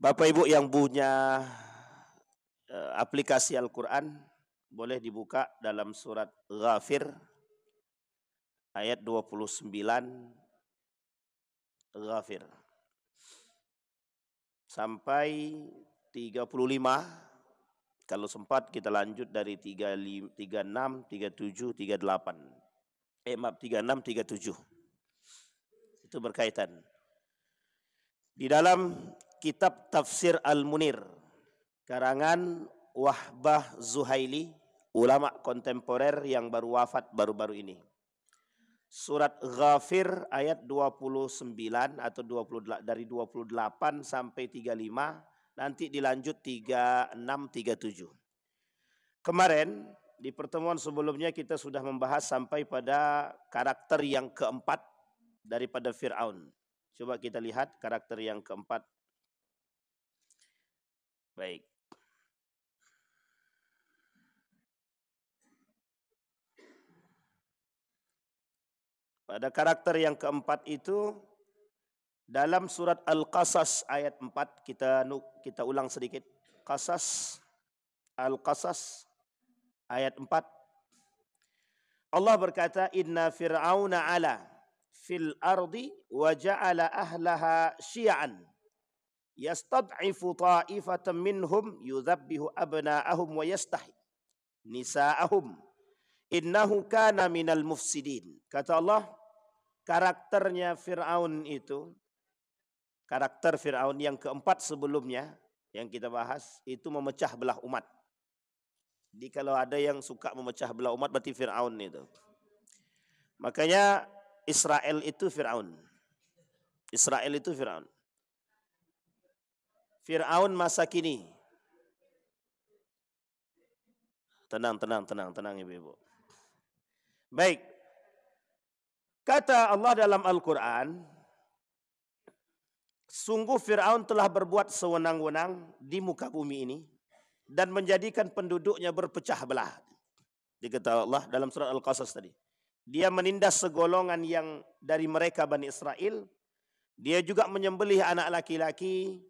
Bapak Ibu yang punya aplikasi Al-Quran, boleh dibuka dalam surat Ghafir ayat 29, Ghafir sampai 35. Kalau sempat kita lanjut dari 36, 37, 38. Maaf, 36, 37. Itu berkaitan. Di dalam kitab Tafsir Al-Munir, karangan Wahbah Zuhaili, ulama kontemporer yang baru wafat baru-baru ini. Surat Ghafir ayat 29 atau 28, dari 28 sampai 35, nanti dilanjut 36, 37. Kemarin di pertemuan sebelumnya kita sudah membahas sampai pada karakter yang keempat daripada Fir'aun. Coba kita lihat karakter yang keempat. Baik. Pada karakter yang keempat itu dalam surat Al-Qasas ayat 4, kita ulang sedikit. Qasas, Al-Qasas ayat 4. Allah berkata, inna fir'auna ala fil ardi wa ja'ala ahlaha syi'an yastad'ifu ta'ifatan minhum yudhabbihu abna'ahum wa yastahi nisa'ahum innahu kana minal mufsidin. Kata Allah, karakternya Fir'aun itu, karakter Fir'aun yang keempat sebelumnya yang kita bahas, itu memecah belah umat. Jadi kalau ada yang suka memecah belah umat, berarti Fir'aun itu. Makanya Israel itu Fir'aun. Israel itu Fir'aun. Fir'aun masa kini. Tenang ibu-ibu. Baik. Kata Allah dalam Al-Quran, sungguh Fir'aun telah berbuat sewenang-wenang di muka bumi ini dan menjadikan penduduknya berpecah belah. Dikata Allah dalam surat Al-Qasas tadi. Dia menindas segolongan yang dari mereka Bani Israel. Dia juga menyembelih anak laki-laki,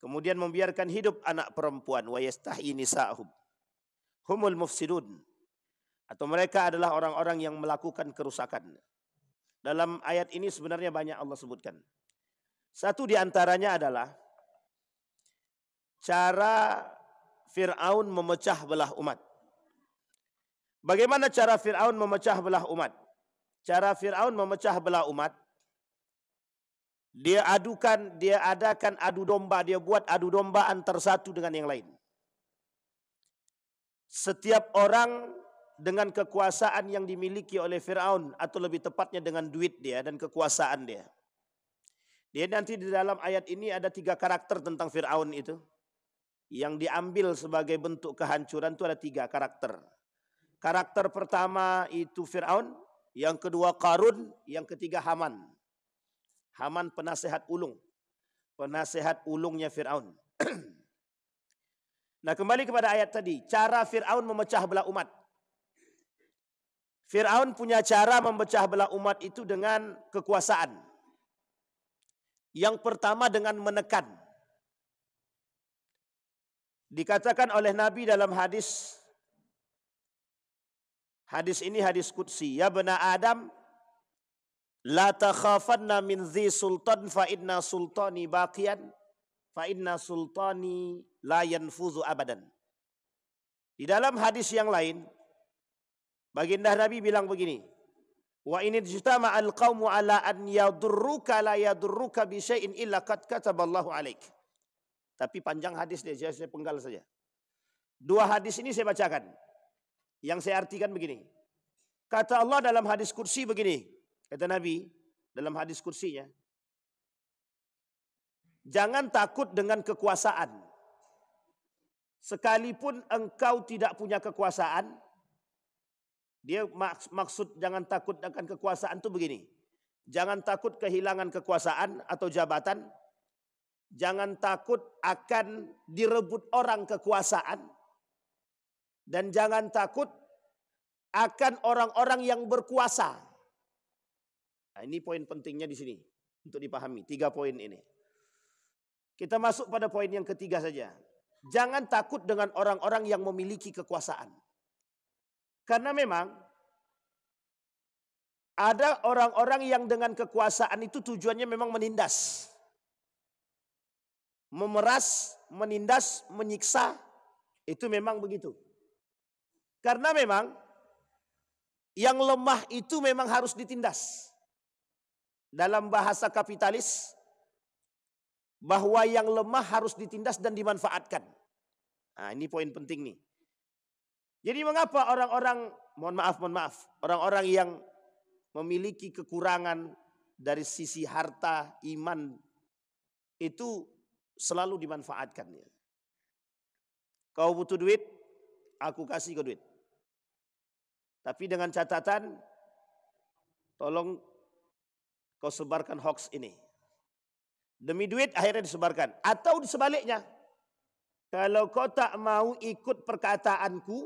kemudian membiarkan hidup anak perempuan. Wa yastahyi nisa'ahum humul mufsidun. Atau mereka adalah orang-orang yang melakukan kerusakan. Dalam ayat ini sebenarnya banyak Allah sebutkan. Satu di antaranya adalah cara Fir'aun memecah belah umat. Bagaimana cara Fir'aun memecah belah umat? Cara Fir'aun memecah belah umat, dia adakan adu domba, dia buat adu domba antar satu dengan yang lain. Setiap orang dengan kekuasaan yang dimiliki oleh Fir'aun, atau lebih tepatnya dengan duit dia dan kekuasaan dia. Dia nanti di dalam ayat ini ada 3 karakter tentang Fir'aun itu. Yang diambil sebagai bentuk kehancuran itu ada 3 karakter. Karakter pertama itu Fir'aun, yang kedua Qarun, yang ketiga Haman. Haman penasehat ulung. Penasehat ulungnya Fir'aun. Nah, kembali kepada ayat tadi, cara Fir'aun memecah belah umat. Fir'aun punya cara memecah belah umat itu dengan kekuasaan. Yang pertama dengan menekan. Dikatakan oleh Nabi dalam hadis ini hadis qudsi, ya bani Adam, la takhafanna min dhi sultan fa inna sultani baqiyan fa inna sultani la yanfuzu abadan. Di dalam hadis yang lain, baginda Nabi bilang begini, wa in ijtama'al qaumu ala an yadurruka la yadurruka bi syai'in illa qad kataballahu alaik. Tapi panjang hadis dia, saya penggal saja. 2 hadis ini saya bacakan. Yang saya artikan begini. Kata Allah dalam hadis kursi begini. Kata Nabi dalam hadis kursinya, jangan takut dengan kekuasaan. Sekalipun engkau tidak punya kekuasaan, dia maksud jangan takut akan kekuasaan itu begini. Jangan takut kehilangan kekuasaan atau jabatan. Jangan takut akan direbut orang kekuasaan. Dan jangan takut akan orang-orang yang berkuasa. Nah, ini poin pentingnya di sini untuk dipahami. 3 poin ini. Kita masuk pada poin yang ketiga saja. Jangan takut dengan orang-orang yang memiliki kekuasaan. Karena memang ada orang-orang yang dengan kekuasaan itu tujuannya memang menindas. Memeras, menindas, menyiksa, itu memang begitu. Karena memang yang lemah itu memang harus ditindas. Dalam bahasa kapitalis, bahwa yang lemah harus ditindas dan dimanfaatkan. Nah, ini poin penting nih. Jadi mengapa orang-orang, mohon maaf, orang-orang yang memiliki kekurangan dari sisi harta, iman, itu selalu dimanfaatkan. Kau butuh duit, aku kasih kau duit. Tapi dengan catatan, tolong kau sebarkan hoax ini. Demi duit akhirnya disebarkan. Atau sebaliknya, kalau kau tak mau ikut perkataanku,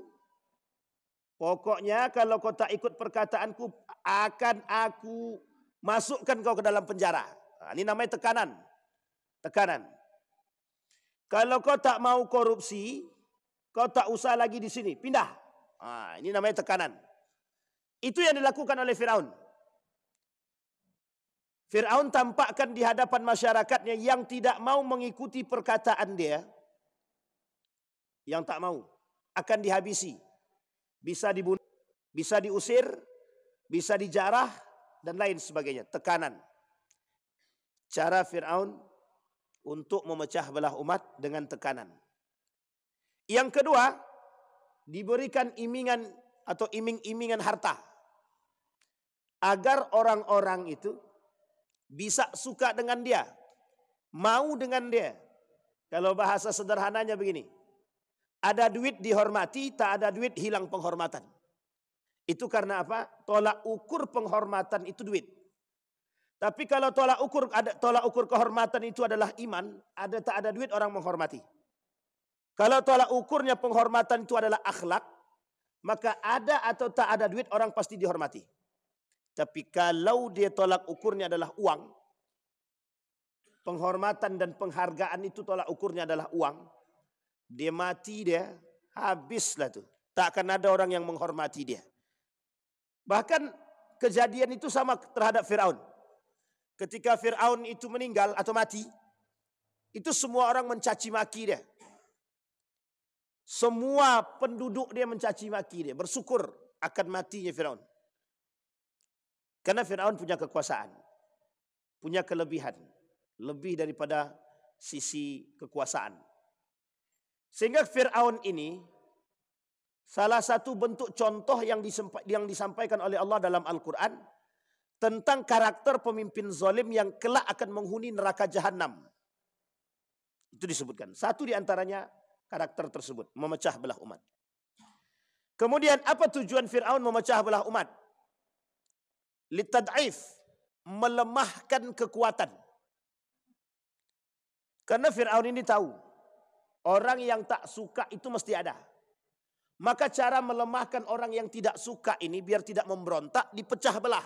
pokoknya kalau kau tak ikut perkataanku, akan aku masukkan kau ke dalam penjara. Nah, ini namanya tekanan. Tekanan. Kalau kau tak mau korupsi, kau tak usah lagi di sini, pindah. Nah, ini namanya tekanan. Itu yang dilakukan oleh Firaun. Firaun tampakkan di hadapan masyarakatnya yang tidak mau mengikuti perkataan dia, yang tak mau, akan dihabisi. Bisa dibunuh, bisa diusir, bisa dijarah, dan lain sebagainya. Tekanan. Cara Firaun untuk memecah belah umat dengan tekanan. Yang kedua, diberikan imingan atau iming-imingan harta. Agar orang-orang itu bisa suka dengan dia. Mau dengan dia. Kalau bahasa sederhananya begini. Ada duit dihormati, tak ada duit hilang penghormatan. Itu karena apa? Tolak ukur penghormatan itu duit. Tapi kalau tolak ukur kehormatan itu adalah iman, ada tak ada duit orang menghormati. Kalau tolak ukurnya penghormatan itu adalah akhlak, maka ada atau tak ada duit orang pasti dihormati. Tapi kalau dia tolak ukurnya adalah uang, penghormatan dan penghargaan itu tolak ukurnya adalah uang, dia mati dia, habislah tuh. Tak akan ada orang yang menghormati dia. Bahkan kejadian itu sama terhadap Firaun. Ketika Firaun itu meninggal atau mati, itu semua orang mencaci maki dia. Semua penduduk dia mencaci maki dia, bersyukur akan matinya Firaun. Karena Firaun punya kekuasaan, punya kelebihan, lebih daripada sisi kekuasaan. Sehingga Firaun ini salah satu bentuk contoh yang disampaikan oleh Allah dalam Al-Quran tentang karakter pemimpin zalim yang kelak akan menghuni neraka jahanam. Itu disebutkan. Satu di antaranya karakter tersebut, memecah belah umat. Kemudian apa tujuan Fir'aun memecah belah umat? Litad'if, melemahkan kekuatan. Karena Fir'aun ini tahu, orang yang tak suka itu mesti ada. Maka cara melemahkan orang yang tidak suka ini biar tidak memberontak, dipecah belah.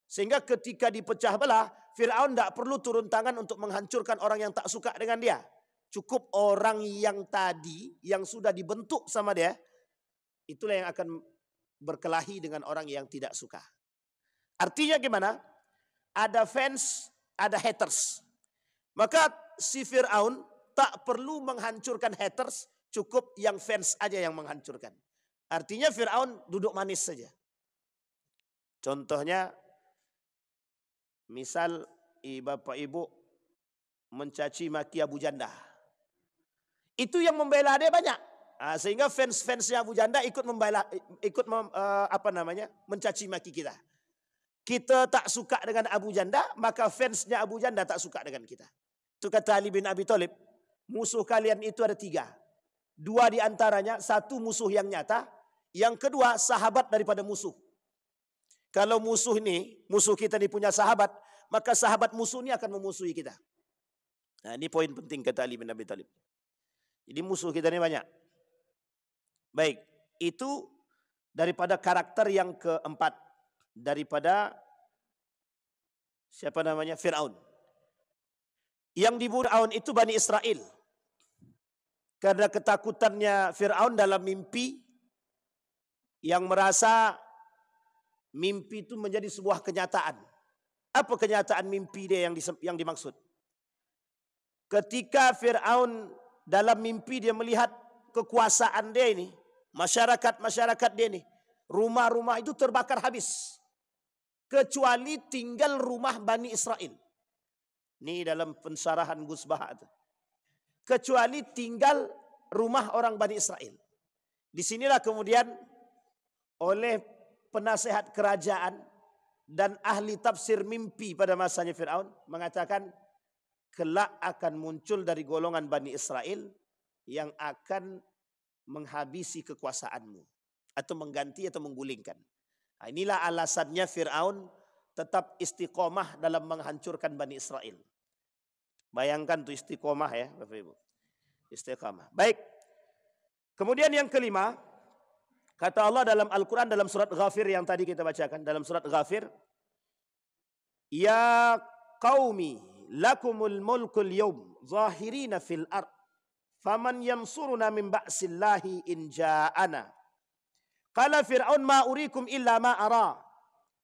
Sehingga ketika dipecah belah, Fir'aun tidak perlu turun tangan untuk menghancurkan orang yang tak suka dengan dia. Cukup orang yang tadi, yang sudah dibentuk sama dia, itulah yang akan berkelahi dengan orang yang tidak suka. Artinya gimana? Ada fans, ada haters. Maka si Fir'aun tak perlu menghancurkan haters, cukup yang fans aja yang menghancurkan. Artinya Fir'aun duduk manis saja. Contohnya, misal bapak ibu mencaci maki Abu Janda. Itu yang membela dia banyak. Nah, sehingga fans-fansnya Abu Janda ikut membela, mencaci maki kita. Kita tak suka dengan Abu Janda, maka fansnya Abu Janda tak suka dengan kita. Itu kata Ali bin Abi Thalib, musuh kalian itu ada 3. 2 di antaranya, 1 musuh yang nyata, yang kedua sahabat daripada musuh. Kalau musuh kita ini punya sahabat, maka sahabat musuh ini akan memusuhi kita. Nah, ini poin penting kata Ali bin Abi Thalib. Jadi musuh kita ini banyak. Baik, itu daripada karakter yang keempat. Daripada Fir'aun. Yang dibunuh Fir'aun itu Bani Israel. Karena ketakutannya Fir'aun dalam mimpi, yang merasa mimpi itu menjadi sebuah kenyataan. Apa kenyataan mimpi dia yang dimaksud? Ketika Fir'aun dalam mimpi dia melihat kekuasaan dia ini, masyarakat dia ini, rumah-rumah itu terbakar habis. Kecuali tinggal rumah Bani Israel. Ini dalam pensarahan Gus Baha itu. Kecuali tinggal rumah orang Bani Israel. Disinilah kemudian oleh penasehat kerajaan dan ahli tafsir mimpi pada masanya Fir'aun mengatakan kelak akan muncul dari golongan Bani Israel yang akan menghabisi kekuasaanmu atau mengganti atau menggulingkan. Nah, inilah alasannya Fir'aun tetap istiqomah dalam menghancurkan Bani Israel. Bayangkan tuh istiqomah ya Bapak Ibu. Istiqomah. Baik. Kemudian yang kelima, kata Allah dalam Al-Quran dalam surat Ghafir yang tadi kita bacakan. Dalam surat Ghafir. Ya qaumi lakumul mulkul yawm zahirina fil ard. Faman yansuruna min ba'sillahi in ja'ana. Qala Fir'aun ma urikum illa ma ara.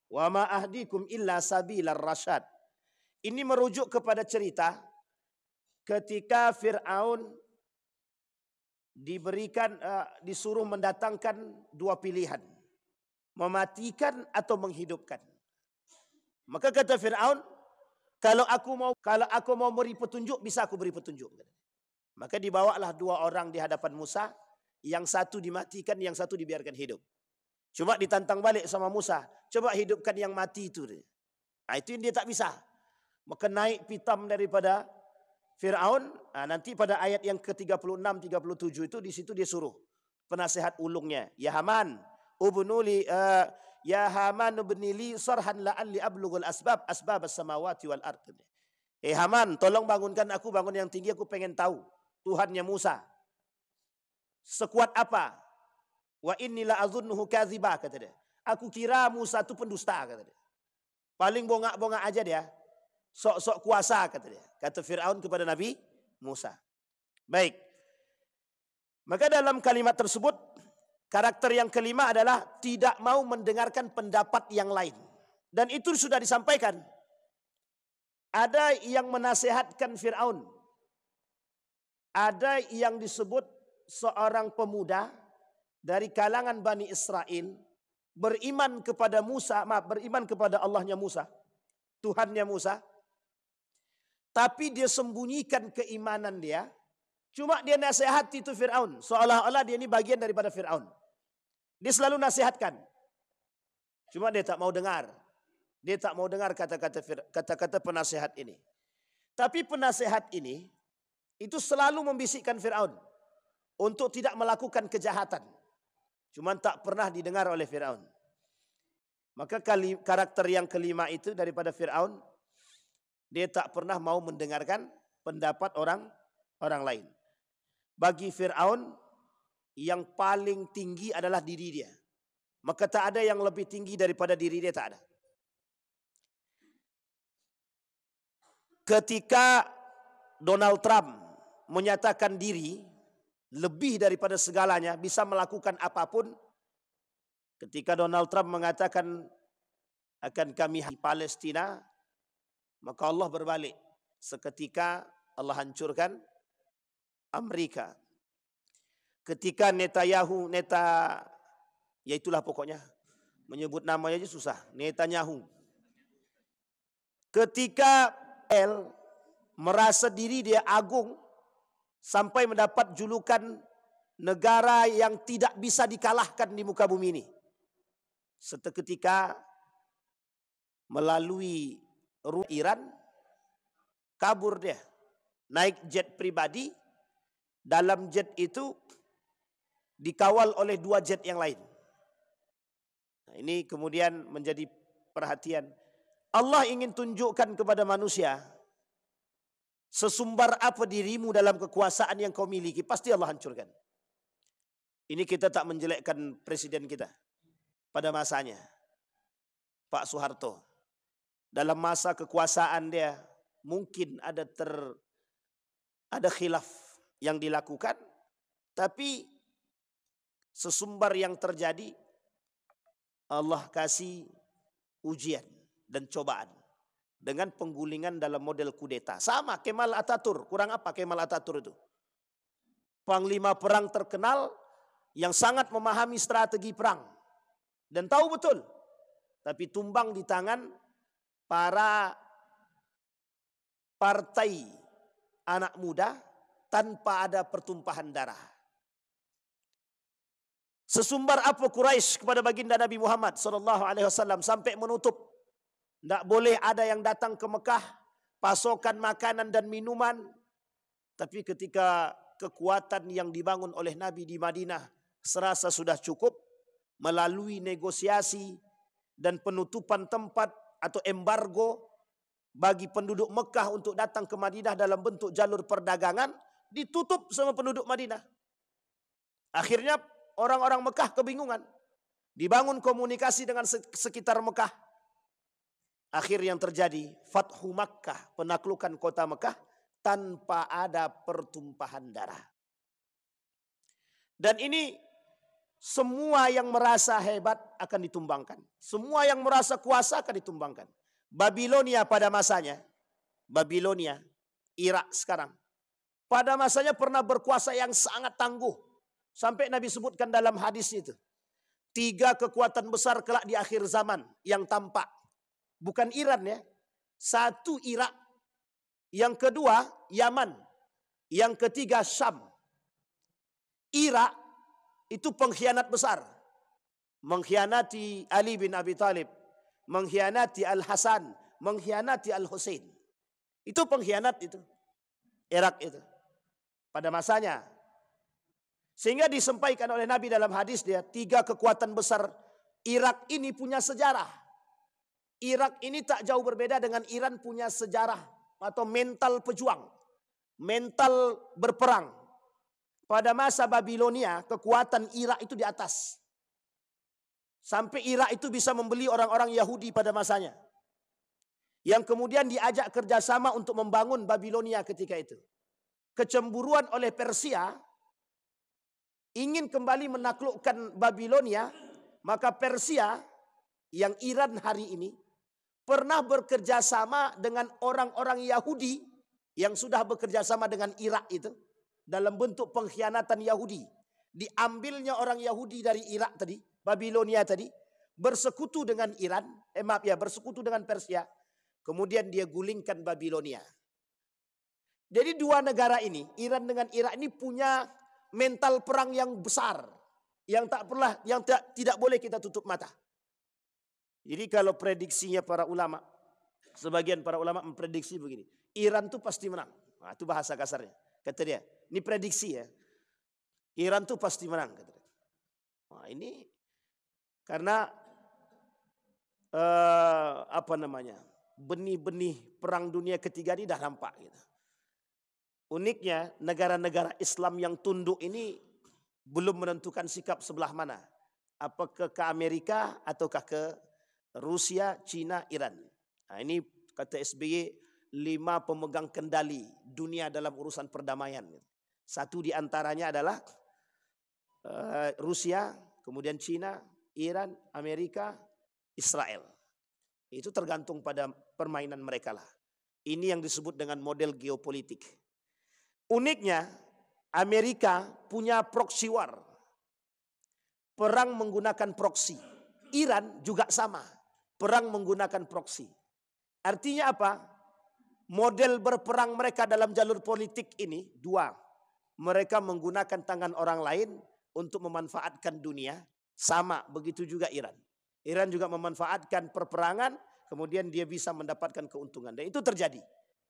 Wa ma ahdikum illa sabilar rasyad. Ini merujuk kepada cerita ketika Fir'aun disuruh mendatangkan dua pilihan. Mematikan atau menghidupkan. Maka kata Fir'aun, kalau aku mau beri petunjuk, bisa aku beri petunjuk. Maka dibawalah dua orang di hadapan Musa, yang satu dimatikan, yang satu dibiarkan hidup. Cuma ditantang balik sama Musa, coba hidupkan yang mati itu. Nah, itu yang dia tak bisa. Maka naik pitam daripada Fir'aun. Nah, nanti pada ayat yang ke-36, 37 itu di situ dia suruh penasehat ulungnya, ya Haman, ubnuli ya Haman ubnili sarhan la'alli ablughul asbab as-samawati wal ard. Haman, tolong bangunkan aku bangun yang tinggi, aku pengen tahu Tuhannya Musa sekuat apa. Wa inni la azunnuhu kadziba, kata dia. Aku kira Musa itu pendusta, kata dia. Paling bongak-bongak aja dia. Sok-sok kuasa, kata dia. Kata Fir'aun kepada Nabi Musa. Baik. Maka dalam kalimat tersebut, karakter yang kelima adalah tidak mau mendengarkan pendapat yang lain. Dan itu sudah disampaikan. Ada yang menasehatkan Fir'aun. Ada yang disebut seorang pemuda dari kalangan Bani Israel beriman kepada beriman kepada Allahnya Musa, Tuhannya Musa. Tapi dia sembunyikan keimanan dia. Cuma dia nasihati itu Fir'aun. Seolah-olah dia ini bagian daripada Fir'aun. Dia selalu nasihatkan. Cuma dia tak mau dengar. Dia tak mau dengar kata-kata penasihat ini. Tapi penasihat ini itu selalu membisikkan Fir'aun untuk tidak melakukan kejahatan. Cuma tak pernah didengar oleh Fir'aun. Maka karakter yang kelima itu daripada Fir'aun, dia tak pernah mau mendengarkan pendapat orang lain. Bagi Fir'aun, yang paling tinggi adalah diri dia. Maka tak ada yang lebih tinggi daripada diri dia, tak ada. Ketika Donald Trump menyatakan diri lebih daripada segalanya, bisa melakukan apapun. Ketika Donald Trump mengatakan akan kami di Palestina, maka Allah berbalik. Seketika Allah hancurkan Amerika. Ketika ya itulah pokoknya, menyebut namanya aja susah, Netanyahu. Ketika merasa diri dia agung, sampai mendapat julukan negara yang tidak bisa dikalahkan di muka bumi ini. Seketika melalui Iran, kabur dia. Naik jet pribadi, dalam jet itu dikawal oleh dua jet yang lain. Nah, ini kemudian menjadi perhatian. Allah ingin tunjukkan kepada manusia, sesumbar apa dirimu dalam kekuasaan yang kau miliki, pasti Allah hancurkan. Ini kita tak menjelekkan presiden kita pada masanya, Pak Soeharto. Dalam masa kekuasaan dia, mungkin ada khilaf yang dilakukan, tapi sesumbar yang terjadi Allah kasih ujian dan cobaan dengan penggulingan dalam model kudeta. Sama Kemal Atatürk, kurang apa Kemal Atatürk itu? Panglima perang terkenal yang sangat memahami strategi perang dan tahu betul, tapi tumbang di tangan para partai anak muda tanpa ada pertumpahan darah. Sesumbar apa Quraisy kepada baginda Nabi Muhammad SAW sampai menutup, tidak boleh ada yang datang ke Mekah, pasokan makanan dan minuman. Tapi ketika kekuatan yang dibangun oleh Nabi di Madinah serasa sudah cukup, melalui negosiasi dan penutupan tempat atau embargo bagi penduduk Mekah untuk datang ke Madinah dalam bentuk jalur perdagangan, ditutup sama penduduk Madinah. Akhirnya orang-orang Mekah kebingungan. Dibangun komunikasi dengan sekitar Mekah. Akhir yang terjadi, Fathu Makkah, penaklukan kota Mekah tanpa ada pertumpahan darah. Dan ini semua yang merasa hebat akan ditumbangkan. Semua yang merasa kuasa akan ditumbangkan. Babilonia pada masanya, Babilonia, Irak sekarang, pada masanya pernah berkuasa yang sangat tangguh. Sampai Nabi sebutkan dalam hadis itu, 3 kekuatan besar kelak di akhir zaman yang tampak. Bukan Iran ya. 1 Irak, yang kedua Yaman, yang ketiga Syam. Irak itu pengkhianat besar. Mengkhianati Ali bin Abi Thalib, mengkhianati Al-Hasan, mengkhianati Al-Husain. Itu pengkhianat itu. Irak itu. Pada masanya. Sehingga disampaikan oleh Nabi dalam hadis dia, 3 kekuatan besar Irak ini punya sejarah. Irak ini tak jauh berbeda dengan Iran punya sejarah atau mental pejuang. Mental berperang. Pada masa Babilonia, kekuatan Irak itu di atas. Sampai Irak itu bisa membeli orang-orang Yahudi pada masanya. Yang kemudian diajak kerjasama untuk membangun Babilonia ketika itu. Kecemburuan oleh Persia, ingin kembali menaklukkan Babilonia, maka Persia yang Iran hari ini pernah bekerja sama dengan orang-orang Yahudi yang sudah bekerja sama dengan Irak itu dalam bentuk pengkhianatan Yahudi. Diambilnya orang Yahudi dari Irak tadi, Babilonia tadi, bersekutu dengan Iran, bersekutu dengan Persia, kemudian dia gulingkan Babilonia. Jadi 2 negara ini, Iran dengan Irak ini punya mental perang yang besar, yang tidak boleh kita tutup mata. Jadi kalau prediksinya para ulama, sebagian para ulama memprediksi begini, Iran tuh pasti menang. Nah, itu bahasa kasarnya. Kata dia, ini prediksi ya. Iran tuh pasti menang. Kata dia. Nah, ini karena benih-benih perang dunia ketiga ini dah nampak. Gitu. Uniknya negara-negara Islam yang tunduk ini belum menentukan sikap sebelah mana. Apakah ke Amerika ataukah ke Rusia, Cina, Iran. Nah, ini kata SBY 5 pemegang kendali dunia dalam urusan perdamaian. 1 di antaranya adalah Rusia, kemudian Cina, Iran, Amerika, Israel. Itu tergantung pada permainan mereka lah. Ini yang disebut dengan model geopolitik. Uniknya Amerika punya proxy war. Perang menggunakan proxy. Iran juga sama. Perang menggunakan proxy. Artinya apa? Model berperang mereka dalam jalur politik ini 2. Mereka menggunakan tangan orang lain untuk memanfaatkan dunia. Sama, begitu juga Iran. Iran juga memanfaatkan perperangan, kemudian dia bisa mendapatkan keuntungan. Dan itu terjadi.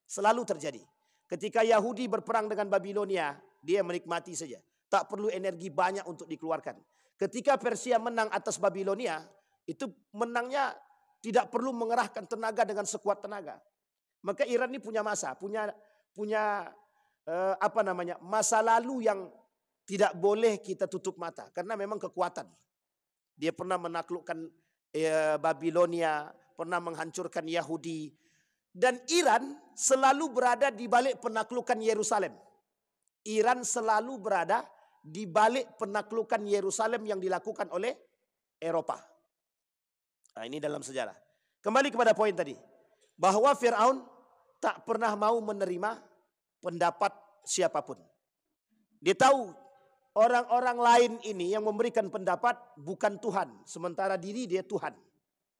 Selalu terjadi. Ketika Yahudi berperang dengan Babilonia, dia menikmati saja. Tak perlu energi banyak untuk dikeluarkan. Ketika Persia menang atas Babilonia, itu menangnya tidak perlu mengerahkan tenaga dengan sekuat tenaga. Maka Iran ini punya masa lalu yang tidak boleh kita tutup mata. Karena memang kekuatan. Dia pernah menaklukkan Babilonia, pernah menghancurkan Yahudi. Dan Iran selalu berada di balik penaklukan Yerusalem. Iran selalu berada di balik penaklukan Yerusalem yang dilakukan oleh Eropa. Nah, ini dalam sejarah. Kembali kepada poin tadi. Bahwa Fir'aun tak pernah mau menerima pendapat siapapun. Dia tahu orang-orang lain ini yang memberikan pendapat bukan Tuhan. Sementara diri dia Tuhan.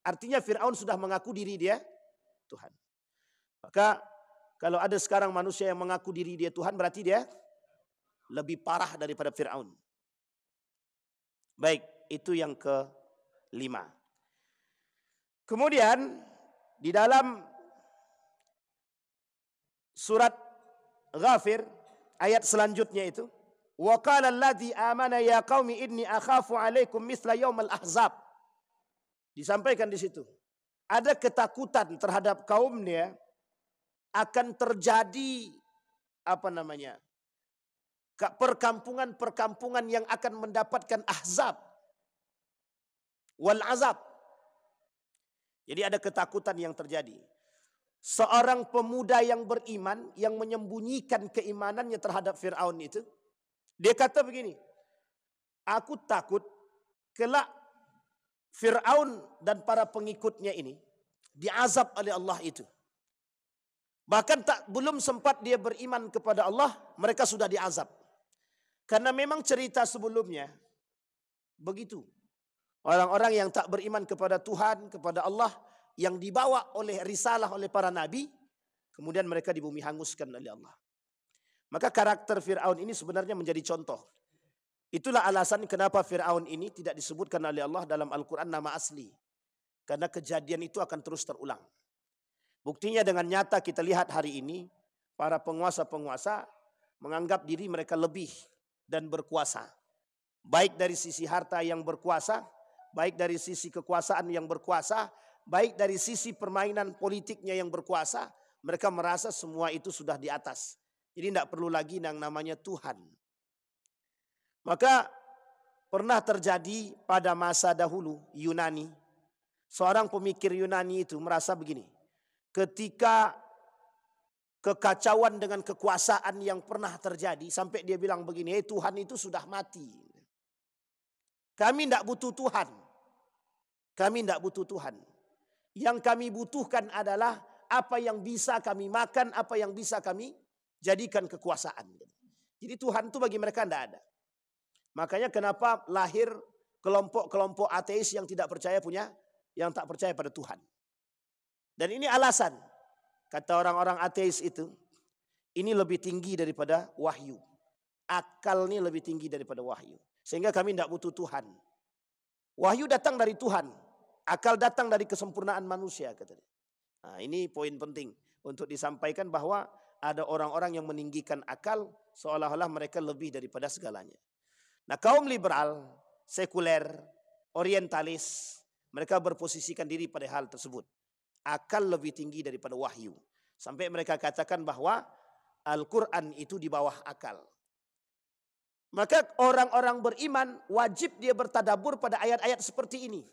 Artinya Fir'aun sudah mengaku diri dia Tuhan. Maka kalau ada sekarang manusia yang mengaku diri dia Tuhan, berarti dia lebih parah daripada Fir'aun. Baik, itu yang kelima. Kemudian di dalam surat Ghafir ayat selanjutnya itu, wa qala alladzi amana ya qaumi inni akhafu alaikum mithla yaumal ahzab. Disampaikan di situ. Ada ketakutan terhadap kaumnya akan terjadi perkampungan-perkampungan yang akan mendapatkan ahzab wal azab. Jadi ada ketakutan yang terjadi. Seorang pemuda yang beriman yang menyembunyikan keimanannya terhadap Fir'aun itu, dia kata begini, aku takut kelak Fir'aun dan para pengikutnya ini diazab oleh Allah itu. Bahkan belum sempat dia beriman kepada Allah, mereka sudah diazab. Karena memang cerita sebelumnya begitu. Orang-orang yang tak beriman kepada Tuhan, kepada Allah, yang dibawa oleh risalah oleh para nabi, kemudian mereka di bumi hanguskan oleh Allah. Maka karakter Fir'aun ini sebenarnya menjadi contoh. Itulah alasan kenapa Fir'aun ini tidak disebutkan oleh Allah dalam Al-Quran nama asli. Karena kejadian itu akan terus terulang. Buktinya dengan nyata kita lihat hari ini, para penguasa-penguasa menganggap diri mereka lebih dan berkuasa. Baik dari sisi harta yang berkuasa, baik dari sisi kekuasaan yang berkuasa, baik dari sisi permainan politiknya yang berkuasa, mereka merasa semua itu sudah di atas. Jadi tidak perlu lagi yang namanya Tuhan. Maka pernah terjadi pada masa dahulu Yunani, seorang pemikir Yunani itu merasa begini, ketika kekacauan dengan kekuasaan yang pernah terjadi, sampai dia bilang begini, Tuhan itu sudah mati. Kami tidak butuh Tuhan. Kami tidak butuh Tuhan. Yang kami butuhkan adalah apa yang bisa kami makan, apa yang bisa kami jadikan kekuasaan. Jadi Tuhan itu bagi mereka tidak ada. Makanya kenapa lahir kelompok-kelompok ateis yang tidak percaya yang tak percaya pada Tuhan. Dan ini alasan, kata orang-orang ateis itu, ini lebih tinggi daripada wahyu. Akal ini lebih tinggi daripada wahyu. Sehingga kami tidak butuh Tuhan. Wahyu datang dari Tuhan. Akal datang dari kesempurnaan manusia. Kata dia. Nah, ini poin penting untuk disampaikan bahwa ada orang-orang yang meninggikan akal seolah-olah mereka lebih daripada segalanya. Nah, kaum liberal, sekuler, orientalis, mereka berposisikan diri pada hal tersebut. Akal lebih tinggi daripada wahyu. Sampai mereka katakan bahwa Al-Quran itu di bawah akal. Maka orang-orang beriman wajib dia bertadabbur pada ayat-ayat seperti ini.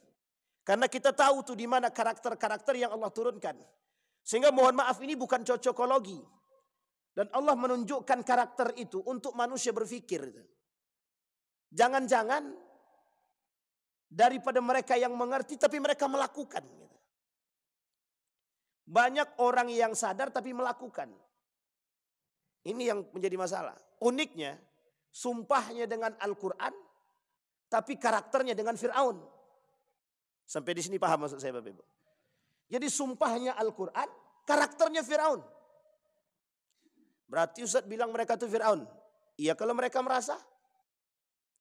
Karena kita tahu tuh di mana karakter-karakter yang Allah turunkan. Sehingga mohon maaf ini bukan cocokologi. Dan Allah menunjukkan karakter itu untuk manusia berpikir. Jangan-jangan daripada mereka yang mengerti tapi mereka melakukan. Banyak orang yang sadar tapi melakukan. Ini yang menjadi masalah. Uniknya, sumpahnya dengan Al-Quran, tapi karakternya dengan Fir'aun. Sampai di sini paham maksud saya Bapak Ibu. Jadi sumpahnya Al-Quran, karakternya Fir'aun. Berarti Ustaz bilang mereka itu Fir'aun. Iya kalau mereka merasa.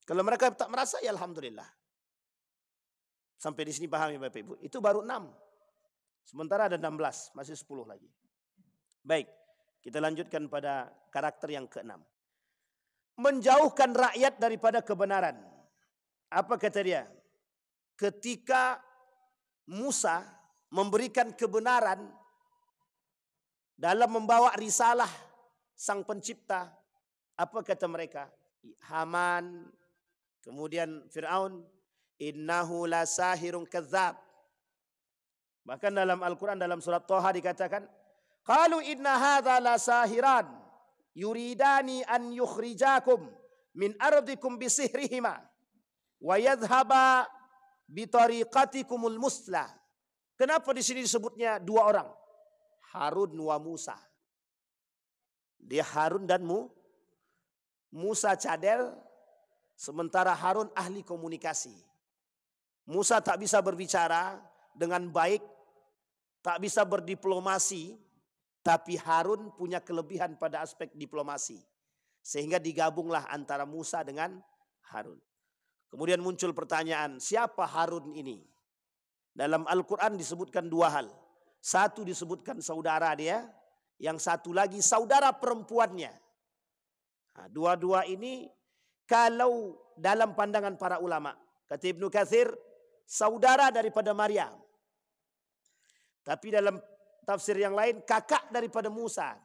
Kalau mereka tak merasa ya Alhamdulillah. Sampai di sini paham ya Bapak Ibu. Itu baru 6. Sementara ada 16, masih 10 lagi. Baik, kita lanjutkan pada karakter yang ke-6. Menjauhkan rakyat daripada kebenaran. Apa kata dia? Ketika Musa memberikan kebenaran dalam membawa risalah sang pencipta, apa kata mereka? Haman, kemudian Fir'aun, innahu lasahirun kadzab. Bahkan dalam Al-Quran dalam surat Toha dikatakan, Qalu inna hadza la sahiran yuridani an yukhrijakum min ardikum bisihrihima wa yadhhaba bitariqatikumul muslah. Kenapa di sini disebutnya dua orang? Harun wa Musa. Dia Harun dan Musa cadel, sementara Harun ahli komunikasi. Musa tak bisa berbicara dengan baik, tak bisa berdiplomasi, tapi Harun punya kelebihan pada aspek diplomasi. Sehingga digabunglah antara Musa dengan Harun. Kemudian muncul pertanyaan, siapa Harun ini? Dalam Al-Quran disebutkan dua hal. Satu disebutkan saudara dia, yang satu lagi saudara perempuannya. Nah, dua-dua ini kalau dalam pandangan para ulama, kata Ibnu Katsir, saudara daripada Maryam. Tapi dalam tafsir yang lain, kakak daripada Musa.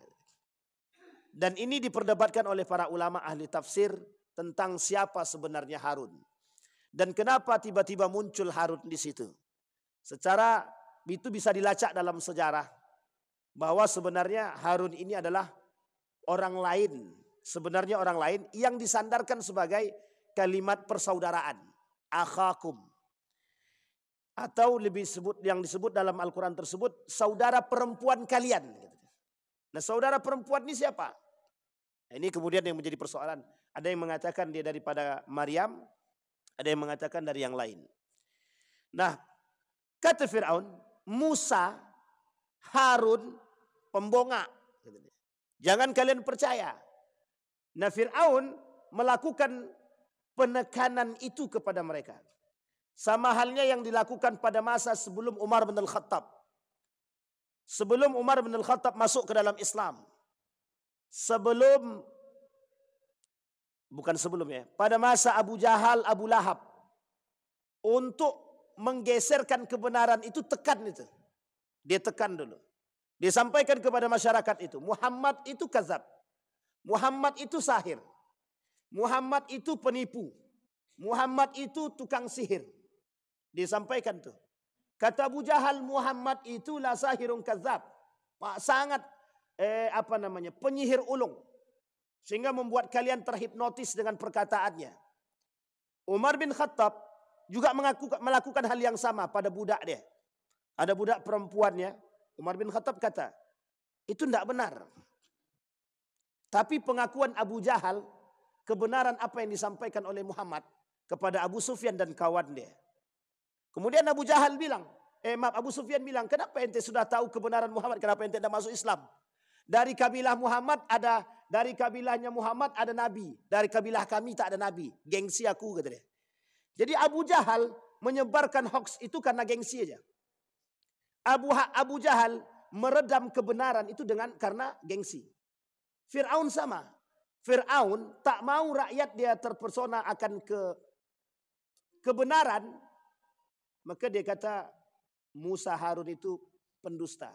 Dan ini diperdebatkan oleh para ulama ahli tafsir tentang siapa sebenarnya Harun. Dan kenapa tiba-tiba muncul Harun di situ. Secara itu bisa dilacak dalam sejarah. Bahwa sebenarnya Harun ini adalah orang lain. Sebenarnya orang lain yang disandarkan sebagai kalimat persaudaraan. Akhakum. Atau lebih yang disebut dalam Al-Quran tersebut, saudara perempuan kalian. Nah, saudara perempuan ini siapa? Ini kemudian yang menjadi persoalan. Ada yang mengatakan dia daripada Maryam, ada yang mengatakan dari yang lain. Nah, kata Fir'aun, Musa, Harun, pembongak. Jangan kalian percaya. Nah, Fir'aun melakukan penekanan itu kepada mereka. Sama halnya yang dilakukan pada masa sebelum Umar bin Al-Khattab. Sebelum Umar bin Al-Khattab masuk ke dalam Islam. Pada masa Abu Jahal, Abu Lahab. Untuk menggeserkan kebenaran itu, tekan itu. Dia tekan dulu. Dia sampaikan kepada masyarakat itu. Muhammad itu kazab. Muhammad itu sahir. Muhammad itu penipu. Muhammad itu tukang sihir. Disampaikan tuh. Kata Abu Jahal, Muhammad itu la sahirun kazab. Sangat penyihir ulung. Sehingga membuat kalian terhipnotis dengan perkataannya. Umar bin Khattab juga melakukan hal yang sama pada budak dia. Ada budak perempuannya. Umar bin Khattab kata, itu tidak benar. Tapi pengakuan Abu Jahal, kebenaran apa yang disampaikan oleh Muhammad kepada Abu Sufyan dan kawan dia. Kemudian Abu Sufyan bilang, kenapa ente sudah tahu kebenaran Muhammad, kenapa ente tidak masuk Islam? Dari kabilah Muhammad dari kabilahnya Muhammad ada nabi, dari kabilah kami tak ada nabi. Gengsi aku, kata dia. Jadi Abu Jahal menyebarkan hoax itu karena gengsi aja. Abu Jahal meredam kebenaran itu karena gengsi. Fir'aun sama. Fir'aun tak mau rakyat dia terpesona akan kebenaran. Maka dia kata Musa Harun itu pendusta.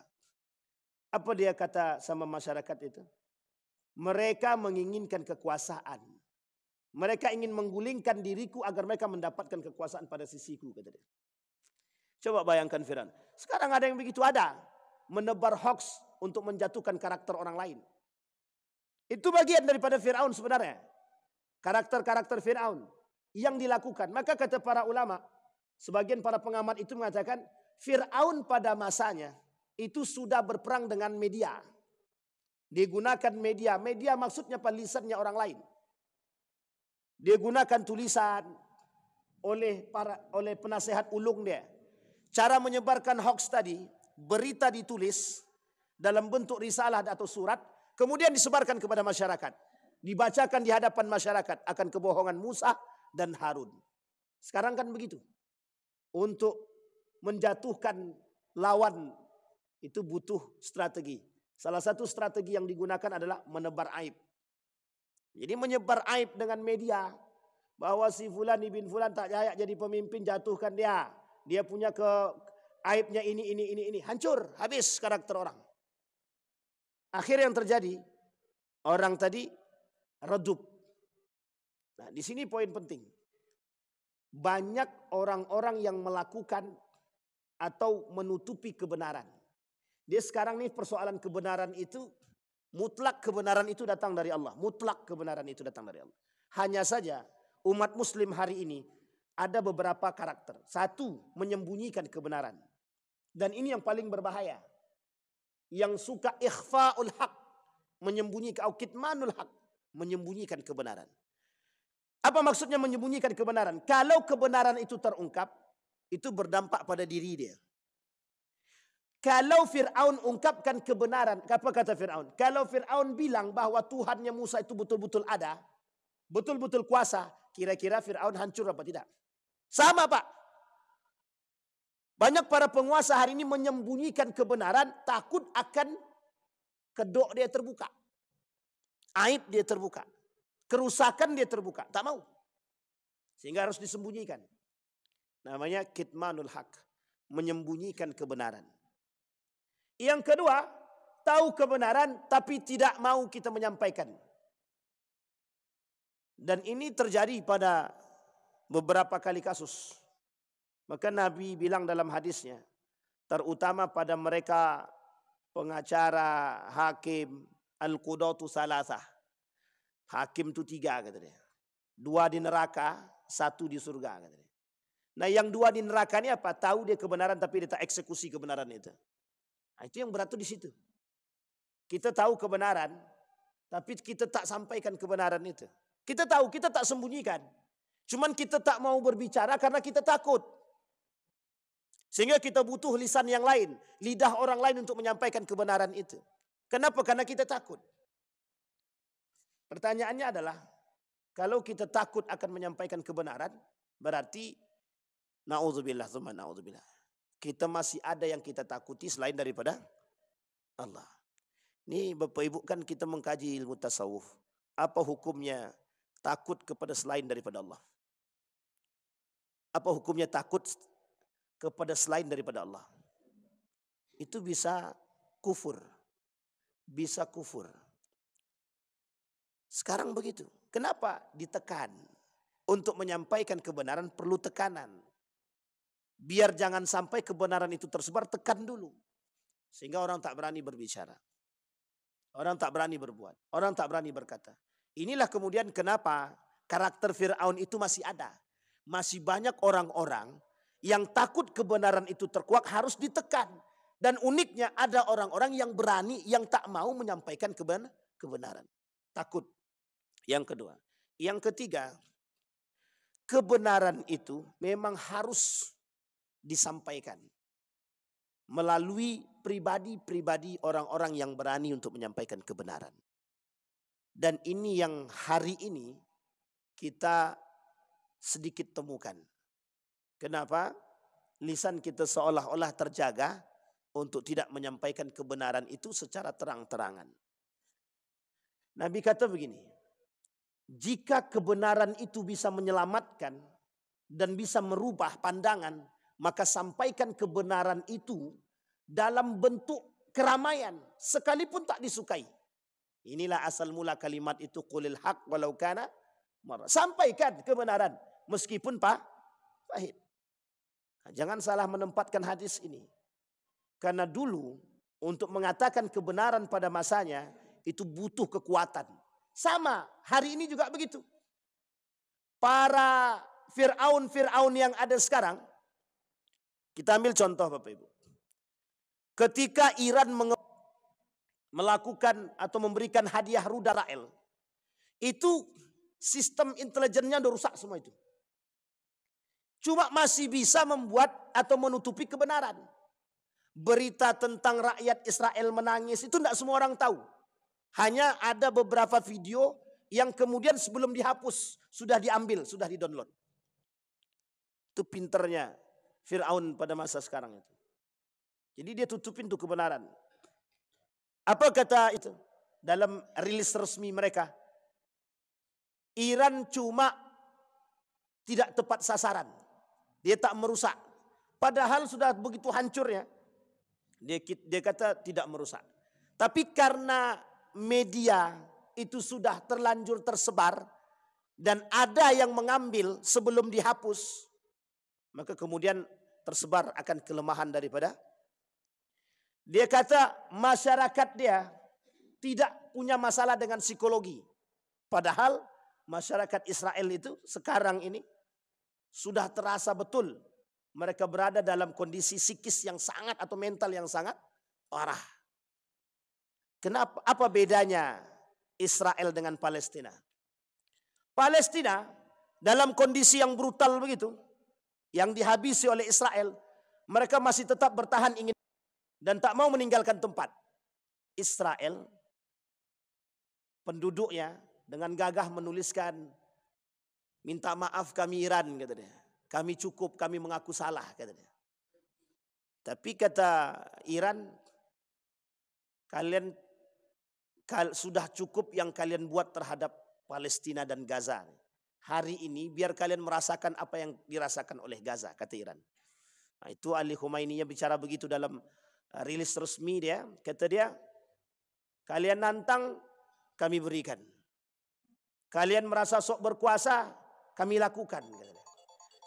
Apa dia kata sama masyarakat itu? Mereka menginginkan kekuasaan. Mereka ingin menggulingkan diriku agar mereka mendapatkan kekuasaan pada sisiku, kata dia. Coba bayangkan Fir'aun. Sekarang ada yang begitu ada. Menebar hoax untuk menjatuhkan karakter orang lain. Itu bagian daripada Fir'aun sebenarnya. Karakter-karakter Fir'aun yang dilakukan. Maka kata para ulama, sebagian para pengamat itu mengatakan, Fir'aun pada masanya itu sudah berperang dengan media. Digunakan media. Media maksudnya lisannya orang lain. Dia gunakan tulisan oleh penasehat ulung dia. Cara menyebarkan hoax tadi, berita ditulis dalam bentuk risalah atau surat, kemudian disebarkan kepada masyarakat. Dibacakan di hadapan masyarakat akan kebohongan Musa dan Harun. Sekarang kan begitu. Untuk menjatuhkan lawan itu butuh strategi. Salah satu strategi yang digunakan adalah menebar aib. Jadi menyebar aib dengan media. Bahwa si Fulan ibn Fulan tak layak jadi pemimpin, jatuhkan dia. Dia punya aibnya ini. Hancur, habis karakter orang. Akhirnya yang terjadi, orang tadi redup. Nah, di sini poin penting. Banyak orang-orang yang melakukan atau menutupi kebenaran. Dia sekarang nih persoalan kebenaran itu, mutlak kebenaran itu datang dari Allah. Mutlak kebenaran itu datang dari Allah. Hanya saja umat muslim hari ini ada beberapa karakter. Satu, menyembunyikan kebenaran. Dan ini yang paling berbahaya. Yang suka ikhfa'ul haq, menyembunyikan, au kitmanul haq, menyembunyikan kebenaran. Apa maksudnya menyembunyikan kebenaran? Kalau kebenaran itu terungkap, itu berdampak pada diri dia. Kalau Fir'aun ungkapkan kebenaran, apa kata Fir'aun? Kalau Fir'aun bilang bahwa Tuhannya Musa itu betul-betul ada, betul-betul kuasa, kira-kira Fir'aun hancur apa tidak? Sama Pak. Banyak para penguasa hari ini menyembunyikan kebenaran, takut akan kedok dia terbuka. Aib dia terbuka. Kerusakan dia terbuka. Tak mau. Sehingga harus disembunyikan. Namanya kitmanul haq. Menyembunyikan kebenaran. Yang kedua, tahu kebenaran tapi tidak mau kita menyampaikan. Dan ini terjadi pada beberapa kali kasus. Maka Nabi bilang dalam hadisnya, terutama pada mereka pengacara, hakim, al-qudatu salasah. Hakim itu 3 kata dia. 2 di neraka, 1 di surga kata dia. Nah yang 2 di neraka ini apa? Tahu dia kebenaran tapi dia tak eksekusi kebenaran itu. Nah, itu yang berat tuh di situ. Kita tahu kebenaran, tapi kita tak sampaikan kebenaran itu. Kita tahu, kita tak sembunyikan. Cuman kita tak mau berbicara karena kita takut. Sehingga kita butuh lisan yang lain, lidah orang lain untuk menyampaikan kebenaran itu. Kenapa? Karena kita takut. Pertanyaannya adalah, kalau kita takut akan menyampaikan kebenaran, berarti na'udzubillah, tsumma na'udzubillah. Kita masih ada yang kita takuti selain daripada Allah. Ini Bapak Ibu kan kita mengkaji ilmu tasawuf. Apa hukumnya takut kepada selain daripada Allah? Apa hukumnya takut kepada selain daripada Allah? Itu bisa kufur. Bisa kufur. Sekarang begitu. Kenapa ditekan? Untuk menyampaikan kebenaran perlu tekanan. Biar jangan sampai kebenaran itu tersebar, tekan dulu. Sehingga orang tak berani berbicara. Orang tak berani berbuat. Orang tak berani berkata. Inilah kemudian kenapa karakter Fir'aun itu masih ada. Masih banyak orang-orang yang takut kebenaran itu terkuak harus ditekan. Dan uniknya ada orang-orang yang berani, yang tak mau menyampaikan kebenaran. Takut. Yang kedua. Yang ketiga, kebenaran itu memang harus disampaikan melalui pribadi-pribadi orang-orang yang berani untuk menyampaikan kebenaran. Dan ini yang hari ini kita sedikit temukan. Kenapa? Lisan kita seolah-olah terjaga untuk tidak menyampaikan kebenaran itu secara terang-terangan. Nabi kata begini, jika kebenaran itu bisa menyelamatkan dan bisa merubah pandangan, maka sampaikan kebenaran itu dalam bentuk keramaian sekalipun tak disukai. Inilah asal mula kalimat itu, qulil haq walau kana marra. Sampaikan kebenaran meskipun pahit. Jangan salah menempatkan hadis ini. Karena dulu untuk mengatakan kebenaran pada masanya itu butuh kekuatan. Sama, hari ini juga begitu. Para Fir'aun yang ada sekarang, kita ambil contoh Bapak Ibu. Ketika Iran melakukan atau memberikan hadiah rudal Israel, itu sistem intelijennya udah rusak semua itu. Cuma masih bisa membuat atau menutupi kebenaran. Berita tentang rakyat Israel menangis itu tidak semua orang tahu. Hanya ada beberapa video yang kemudian sebelum dihapus sudah diambil, sudah di-download. Itu pinternya Fir'aun pada masa sekarang itu. Jadi dia tutupin tuh kebenaran. Apa kata itu? Dalam rilis resmi mereka. Iran cuma tidak tepat sasaran. Dia tak merusak. Padahal sudah begitu hancurnya. Dia kata tidak merusak. Tapi karena media itu sudah terlanjur tersebar. Dan ada yang mengambil sebelum dihapus. Maka kemudian tersebar akan kelemahan Dia kata masyarakat dia tidak punya masalah dengan psikologi. Padahal masyarakat Israel itu sekarang ini sudah terasa betul mereka berada dalam kondisi psikis yang sangat atau mental yang sangat parah. Kenapa? Apa bedanya Israel dengan Palestina? Palestina dalam kondisi yang brutal begitu, yang dihabisi oleh Israel, mereka masih tetap bertahan ingin dan tak mau meninggalkan tempat. Israel, penduduknya dengan gagah menuliskan, minta maaf kami Iran, kata dia. Kami cukup, kami mengaku salah, kata dia. Tapi kata Iran, kalian sudah cukup yang kalian buat terhadap Palestina dan Gaza. Hari ini biar kalian merasakan apa yang dirasakan oleh Gaza, kata Iran. Nah, itu Ali Khomeini bicara begitu dalam rilis resmi dia. Kata dia, kalian nantang, kami berikan. Kalian merasa sok berkuasa, kami lakukan.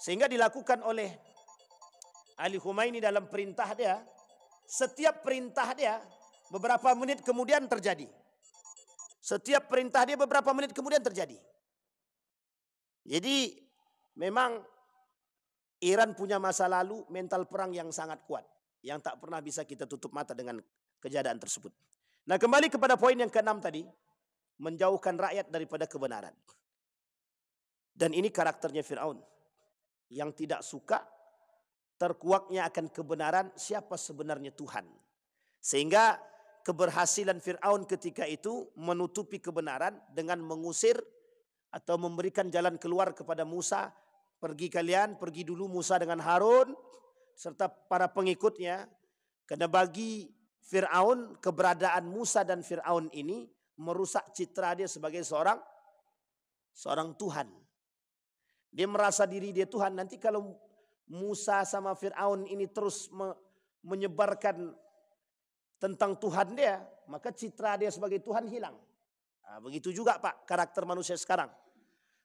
Sehingga dilakukan oleh Ali Khomeini dalam perintah dia. Setiap perintah dia beberapa menit kemudian terjadi. Setiap perintah dia beberapa menit kemudian terjadi. Jadi memang Iran punya masa lalu mental perang yang sangat kuat. Yang tak pernah bisa kita tutup mata dengan kejadian tersebut. Nah, kembali kepada poin yang ke-6 tadi. Menjauhkan rakyat daripada kebenaran. Dan ini karakternya Fir'aun. Yang tidak suka terkuaknya akan kebenaran siapa sebenarnya Tuhan. Sehingga keberhasilan Fir'aun ketika itu menutupi kebenaran dengan mengusir atau memberikan jalan keluar kepada Musa. Pergi kalian, pergi dulu Musa dengan Harun serta para pengikutnya. Karena bagi Fir'aun, keberadaan Musa dan Fir'aun ini merusak citra dia sebagai seorang Tuhan. Dia merasa diri dia Tuhan. Nanti kalau Musa sama Fir'aun ini terus menyebarkan tentang Tuhan dia, maka citra dia sebagai Tuhan hilang. Nah, begitu juga Pak karakter manusia sekarang.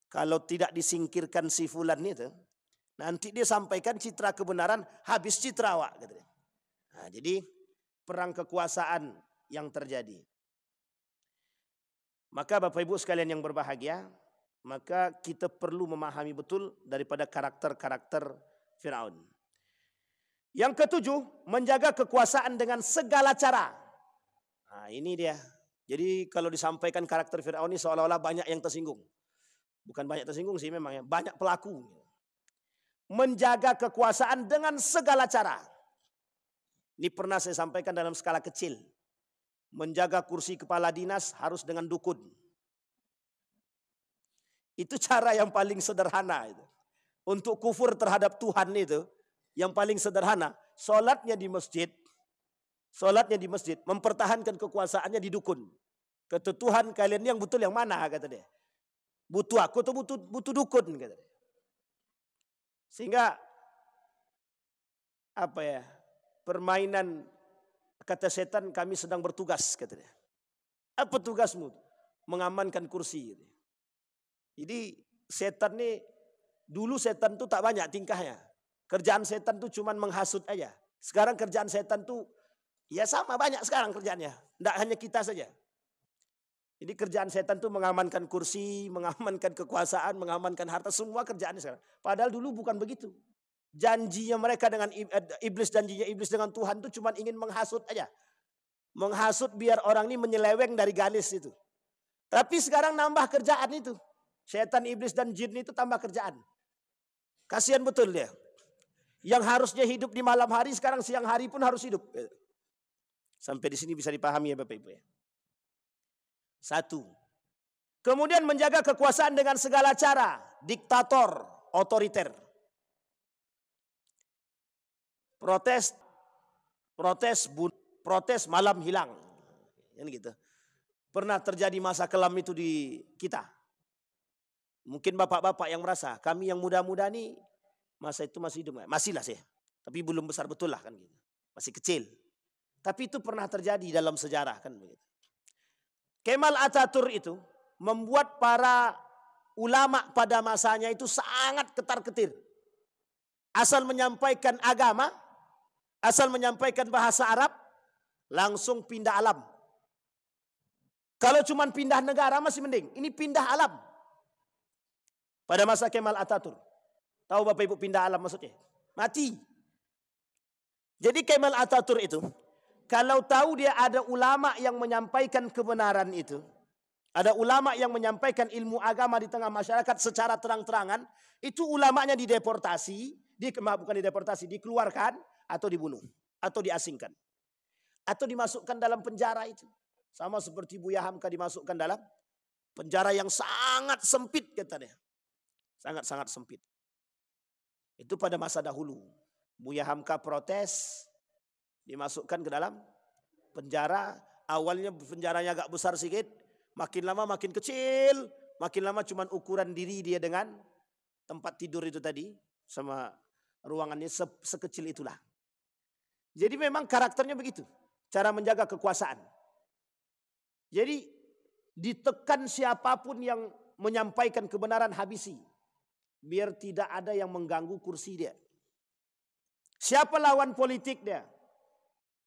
Kalau tidak disingkirkan si fulan itu, nanti dia sampaikan citra kebenaran, habis citra awak. Nah, jadi perang kekuasaan yang terjadi. Maka Bapak Ibu sekalian yang berbahagia, maka kita perlu memahami betul daripada karakter-karakter Firaun. Yang ketujuh, menjaga kekuasaan dengan segala cara. Nah, ini dia. Jadi kalau disampaikan karakter Firaun ini seolah-olah banyak yang tersinggung. Bukan banyak tersinggung sih memang ya, banyak pelaku. Menjaga kekuasaan dengan segala cara. Ini pernah saya sampaikan dalam skala kecil. Menjaga kursi kepala dinas harus dengan dukun. Itu cara yang paling sederhana itu. Untuk kufur terhadap Tuhan itu, yang paling sederhana, sholatnya di masjid, mempertahankan kekuasaannya di dukun. Kata Tuhan, kalian yang betul yang mana, kata dia. Butuh aku atau butuh dukun, kata dia. Sehingga apa ya, permainan kata setan, kami sedang bertugas, kata dia. Apa tugasmu? Mengamankan kursi. Jadi setan nih, dulu setan tuh tak banyak tingkahnya. Kerjaan setan tuh cuman menghasut aja. Sekarang kerjaan setan tuh ya sama banyak sekarang kerjaannya. Tidak hanya kita saja. Jadi kerjaan setan tuh mengamankan kursi, mengamankan kekuasaan, mengamankan harta, semua kerjaannya sekarang. Padahal dulu bukan begitu. Janjinya mereka dengan iblis, janjinya iblis dengan Tuhan tuh cuman ingin menghasut aja. Menghasut biar orang ini menyeleweng dari garis itu. Tapi sekarang nambah kerjaan itu. Setan, iblis dan jin itu tambah kerjaan. Kasihan betul dia. Yang harusnya hidup di malam hari, sekarang siang hari pun harus hidup. Sampai di sini bisa dipahami ya Bapak Ibu ya. Satu. Kemudian menjaga kekuasaan dengan segala cara. Diktator, otoriter. Protes malam hilang. Yang gitu. Pernah terjadi masa kelam itu di kita. Mungkin bapak-bapak yang merasa, kami yang muda-muda nih masa itu masih hidup. Masih lah saya. Tapi belum besar betul lah kan gitu. Masih kecil. Tapi itu pernah terjadi dalam sejarah kan begitu. Kemal Atatürk itu membuat para ulama pada masanya itu sangat ketar-ketir. Asal menyampaikan agama, asal menyampaikan bahasa Arab, Langsung pindah alam. Kalau cuma pindah negara masih mending. Ini pindah alam. Pada masa Kemal Atatürk. Tahu Bapak Ibu pindah alam maksudnya? Mati. Jadi Kemal Atatürk itu, kalau tahu dia ada ulama yang menyampaikan kebenaran itu, ada ulama yang menyampaikan ilmu agama di tengah masyarakat secara terang-terangan, itu ulamanya dideportasi, bukan dideportasi, dikeluarkan atau dibunuh, atau diasingkan. Atau dimasukkan dalam penjara itu. Sama seperti Buya Hamka dimasukkan dalam penjara yang sangat sempit katanya. Sangat-sangat sempit. Itu pada masa dahulu. Buya Hamka protes, dimasukkan ke dalam penjara. Awalnya penjaranya agak besar sedikit, makin lama makin kecil, makin lama cuman ukuran diri dia dengan tempat tidur itu tadi, sama ruangannya sekecil itulah. Jadi memang karakternya begitu, cara menjaga kekuasaan. Jadi ditekan siapapun yang menyampaikan kebenaran habisi. Biar tidak ada yang mengganggu kursi dia. Siapa lawan politik dia?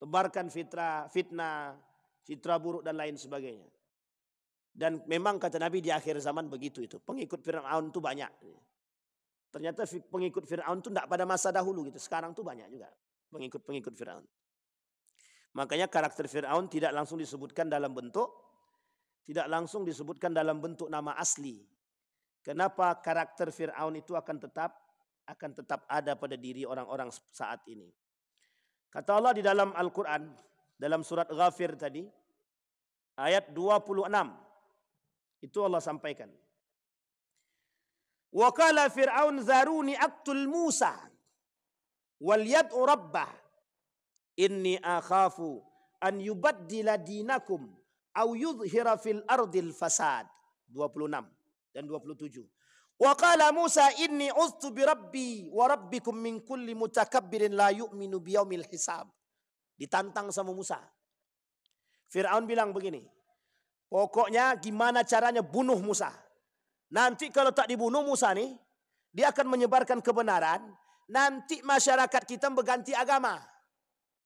Tebarkan fitnah, citra buruk dan lain sebagainya. Dan memang kata Nabi di akhir zaman begitu itu. Pengikut Fir'aun itu banyak. Ternyata pengikut Fir'aun itu tidak pada masa dahulu gitu. Sekarang tuh banyak juga pengikut Fir'aun. Makanya karakter Fir'aun tidak langsung disebutkan dalam bentuk nama asli. Kenapa karakter Fir'aun itu akan tetap ada pada diri orang-orang saat ini. Kata Allah di dalam Al-Quran, dalam surat Ghafir tadi, ayat 26. Itu Allah sampaikan. Wa qala Fir'aun zaruni aqtul Musa wal yad'u rabbah inni akhafu an yubaddila dinakum au yudhhira fil ardil fasad. 26 dan 27. Wa qala Musa inni uztu bi rabbi wa rabbikum min kulli mutakabbirin la yu'minu biyaumil hisab. Ditantang sama Musa. Fir'aun bilang begini, pokoknya gimana caranya bunuh Musa. Nanti kalau tak dibunuh Musa nih, dia akan menyebarkan kebenaran, nanti masyarakat kita berganti agama.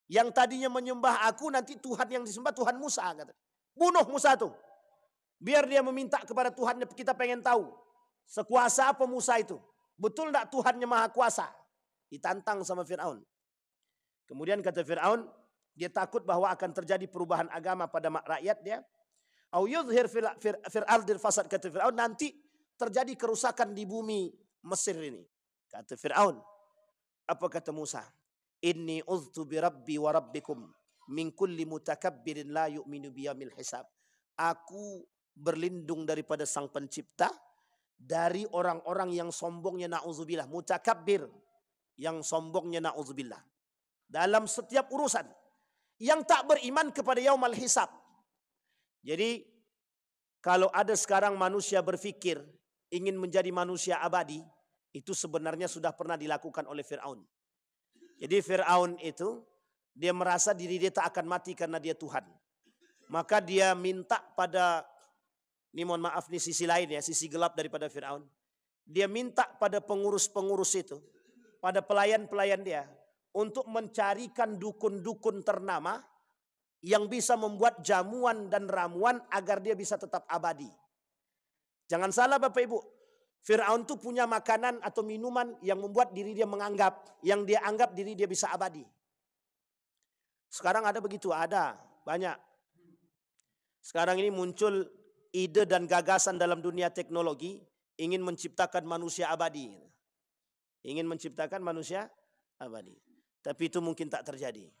Yang tadinya menyembah aku, nanti Tuhan yang disembah Tuhan Musa. Bunuh Musa tuh. Biar dia meminta kepada Tuhan, kita pengen tahu. Sekuasa apa Musa itu? Betul enggak Tuhannya maha kuasa? Ditantang sama Fir'aun. Kemudian kata Fir'aun, dia takut bahwa akan terjadi perubahan agama pada rakyat dia. Au yuzhir fil ardil fasad, kata Fir'aun, nanti terjadi kerusakan di bumi Mesir ini. Kata Fir'aun. Apa kata Musa? Inni uztu bi rabbi wa rabbikum min kulli mutakabbirin la yu'minu biyamil hisab. Aku berlindung daripada Sang Pencipta, dari orang-orang yang sombongnya na'udzubillah, mutakabbir, yang sombongnya na'udzubillah. Dalam setiap urusan, yang tak beriman kepada yaumul hisab. Jadi, kalau ada sekarang manusia berpikir ingin menjadi manusia abadi, itu sebenarnya sudah pernah dilakukan oleh Fir'aun. Jadi Fir'aun itu, dia merasa diri dia tak akan mati karena dia Tuhan. Maka dia minta pada, ini mohon maaf nih sisi lain ya, sisi gelap daripada Fir'aun. Dia minta pada pengurus-pengurus itu, pada pelayan-pelayan dia, untuk mencarikan dukun-dukun ternama yang bisa membuat jamuan dan ramuan agar dia bisa tetap abadi. Jangan salah Bapak Ibu, Fir'aun itu punya makanan atau minuman yang membuat diri dia menganggap, yang dia anggap diri dia bisa abadi. Sekarang ada begitu, ada banyak. Sekarang ini muncul ide dan gagasan dalam dunia teknologi, ingin menciptakan manusia abadi. Ingin menciptakan manusia abadi. Tapi itu mungkin tak terjadi.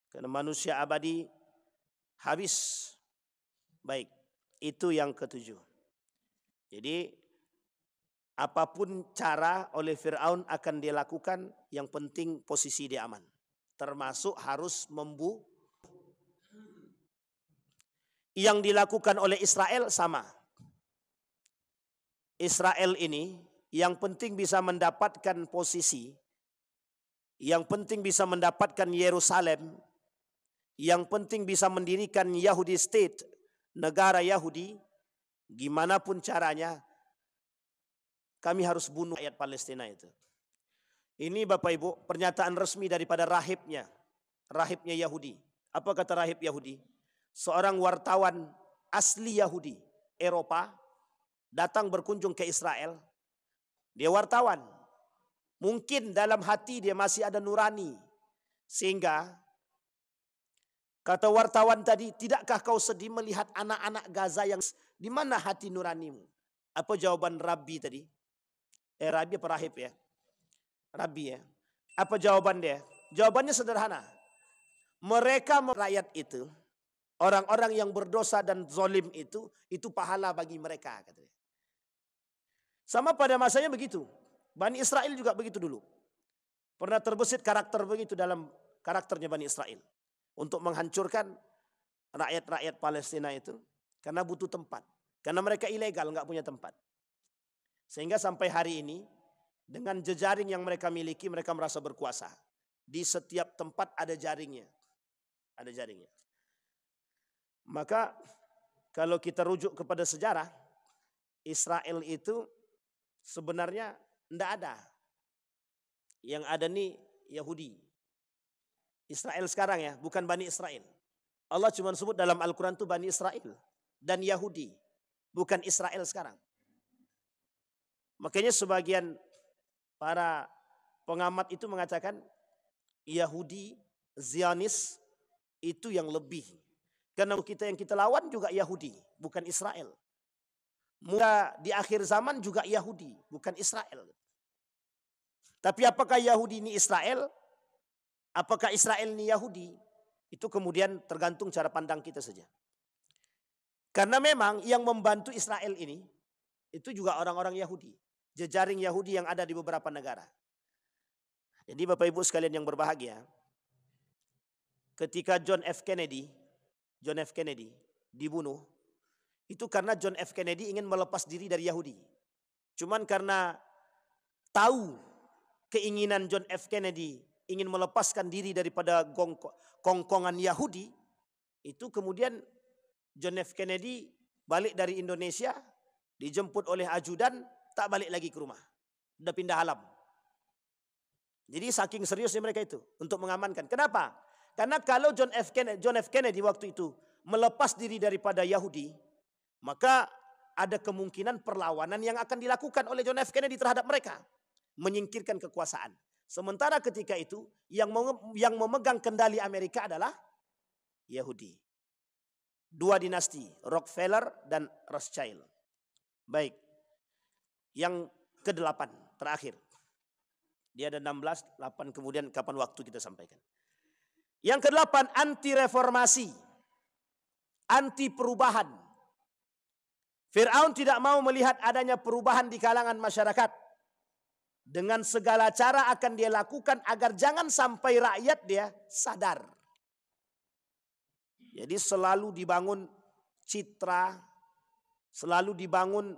Karena manusia abadi habis. Baik, itu yang ketujuh. Jadi apapun cara oleh Fir'aun akan dia lakukan, yang penting posisi dia aman. Termasuk harus yang dilakukan oleh Israel sama. Israel ini yang penting bisa mendapatkan posisi, yang penting bisa mendapatkan Yerusalem, yang penting bisa mendirikan Yahudi State, negara Yahudi, gimana pun caranya, kami harus bunuh rakyat Palestina itu. Ini Bapak Ibu, pernyataan resmi daripada rahibnya Yahudi. Apa kata rahib Yahudi? Seorang wartawan asli Yahudi, Eropa, datang berkunjung ke Israel. Dia wartawan. Mungkin dalam hati dia masih ada nurani. Sehingga kata wartawan tadi, tidakkah kau sedih melihat anak-anak Gaza yang di mana hati nuranimu? Apa jawaban Rabbi tadi? Rabbi apa rahib ya? Rabbi ya. Apa jawaban dia? Jawabannya sederhana. Mereka rakyat itu, orang-orang yang berdosa dan zalim itu pahala bagi mereka. Katanya. Sama pada masanya begitu. Bani Israel juga begitu dulu. Pernah terbesit karakter begitu dalam karakternya Bani Israel. Untuk menghancurkan rakyat-rakyat Palestina itu. Karena butuh tempat. Karena mereka ilegal, nggak punya tempat. Sehingga sampai hari ini, dengan jejaring yang mereka miliki, mereka merasa berkuasa. Di setiap tempat ada jaringnya. Ada jaringnya. Maka kalau kita rujuk kepada sejarah, Israel itu sebenarnya tidak ada. Yang ada nih Yahudi. Israel sekarang ya, bukan Bani Israel. Allah cuma sebut dalam Al-Quran itu Bani Israel dan Yahudi. Bukan Israel sekarang. Makanya sebagian para pengamat itu mengatakan Yahudi, Zionis itu yang lebih. Karena kita yang kita lawan juga Yahudi, bukan Israel. Mula di akhir zaman juga Yahudi, bukan Israel. Tapi apakah Yahudi ini Israel? Apakah Israel ini Yahudi? Itu kemudian tergantung cara pandang kita saja. Karena memang yang membantu Israel ini, itu juga orang-orang Yahudi. Jejaring Yahudi yang ada di beberapa negara. Jadi Bapak Ibu sekalian yang berbahagia, ketika John F. Kennedy dibunuh, itu karena John F. Kennedy ingin melepas diri dari Yahudi. Cuman karena tahu keinginan John F. Kennedy ingin melepaskan diri daripada kongkongan Yahudi, itu kemudian John F. Kennedy balik dari Indonesia, dijemput oleh ajudan, tak balik lagi ke rumah. Udah pindah alam. Jadi saking seriusnya mereka itu untuk mengamankan. Kenapa? Karena kalau John F. Kennedy waktu itu melepas diri daripada Yahudi, maka ada kemungkinan perlawanan yang akan dilakukan oleh John F. Kennedy terhadap mereka. Menyingkirkan kekuasaan. Sementara ketika itu yang memegang kendali Amerika adalah Yahudi. Dua dinasti, Rockefeller dan Rothschild. Baik. Yang ke-8 terakhir. Dia ada 16, 8 kemudian kapan waktu kita sampaikan. Yang ke-8 anti reformasi. Anti perubahan. Fir'aun tidak mau melihat adanya perubahan di kalangan masyarakat. Dengan segala cara akan dia lakukan agar jangan sampai rakyat dia sadar. Jadi selalu dibangun citra, selalu dibangun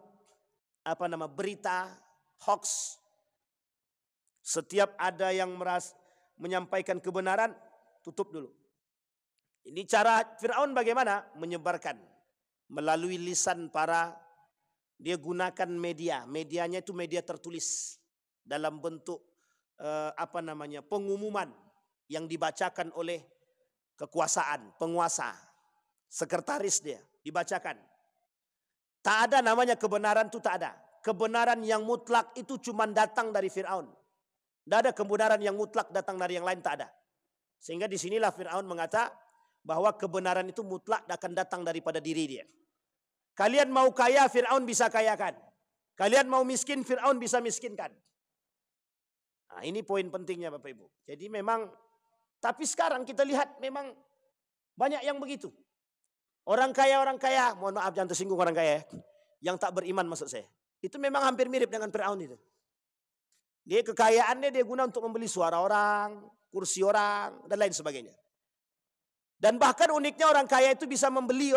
berita, hoax. Setiap ada yang menyampaikan kebenaran, tutup dulu. Ini cara Fir'aun bagaimana? Menyebarkan. Melalui lisan dia gunakan media. Medianya itu media tertulis. Dalam bentuk pengumuman yang dibacakan oleh kekuasaan, penguasa, sekretaris dia, dibacakan. Tak ada namanya kebenaran itu tak ada. Kebenaran yang mutlak itu cuma datang dari Fir'aun. Tidak ada kebenaran yang mutlak datang dari yang lain, tak ada. Sehingga disinilah Fir'aun mengata bahwa kebenaran itu mutlak akan datang daripada diri dia. Kalian mau kaya, Fir'aun bisa kayakan. Kalian mau miskin, Fir'aun bisa miskinkan. Nah, ini poin pentingnya Bapak Ibu. Jadi memang, tapi sekarang kita lihat memang banyak yang begitu. Orang kaya, mohon maaf jangan tersinggung orang kaya, yang tak beriman maksud saya. Itu memang hampir mirip dengan Fir'aun itu. Dia kekayaannya dia guna untuk membeli suara orang, kursi orang, dan lain sebagainya. Dan bahkan uniknya orang kaya itu bisa membeli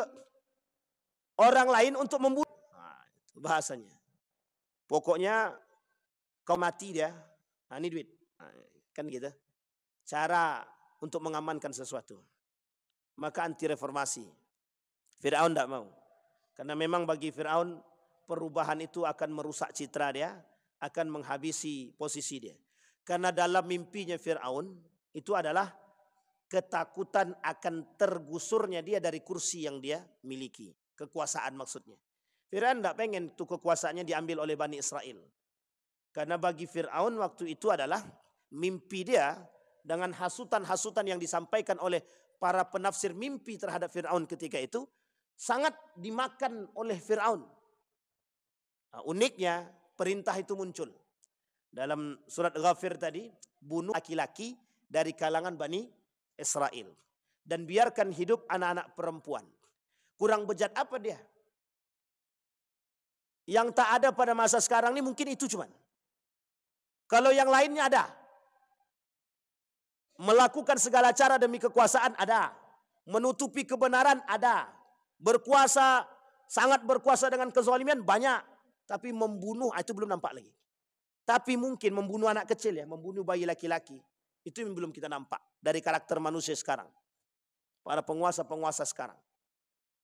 orang lain untuk membunuh. Nah, itu bahasanya. Pokoknya kau mati dia. Nah, ini duit. Nah, kan gitu. Cara untuk mengamankan sesuatu. Maka anti reformasi. Fir'aun tidak mau. Karena memang bagi Fir'aun perubahan itu akan merusak citra dia. Akan menghabisi posisi dia. Karena dalam mimpinya Fir'aun itu adalah ketakutan akan tergusurnya dia dari kursi yang dia miliki. Kekuasaan maksudnya. Fir'aun tidak pengen itu kekuasaannya diambil oleh Bani Israel. Karena bagi Fir'aun waktu itu adalah mimpi dia dengan hasutan-hasutan yang disampaikan oleh para penafsir mimpi terhadap Fir'aun ketika itu sangat dimakan oleh Fir'aun. Nah, uniknya perintah itu muncul. Dalam surat Ghafir tadi, bunuh laki-laki dari kalangan Bani Israel. Dan biarkan hidup anak-anak perempuan. Kurang bejat apa dia? Yang tak ada pada masa sekarang ini mungkin itu cuman. Kalau yang lainnya ada. Melakukan segala cara demi kekuasaan ada. Menutupi kebenaran ada. Berkuasa, sangat berkuasa dengan kezaliman banyak. Tapi membunuh itu belum nampak lagi. Tapi mungkin membunuh anak kecil ya, membunuh bayi laki-laki. Itu yang belum kita nampak dari karakter manusia sekarang. Para penguasa-penguasa sekarang.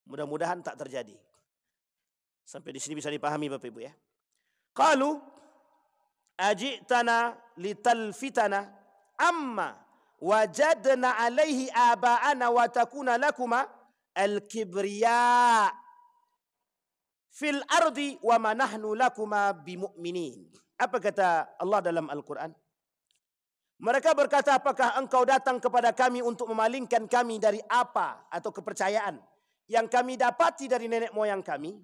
Mudah-mudahan tak terjadi. Sampai di sini bisa dipahami Bapak Ibu ya. Qalu ajitana litalfitana amma wajadna alaihi aba'ana wa takuna lakuma al-kibriya fil ardi wa ma nahnu lakuma bimu'minin. Apa kata Allah dalam Al-Quran? Mereka berkata, apakah engkau datang kepada kami untuk memalingkan kami dari apa atau kepercayaan yang kami dapati dari nenek moyang kami,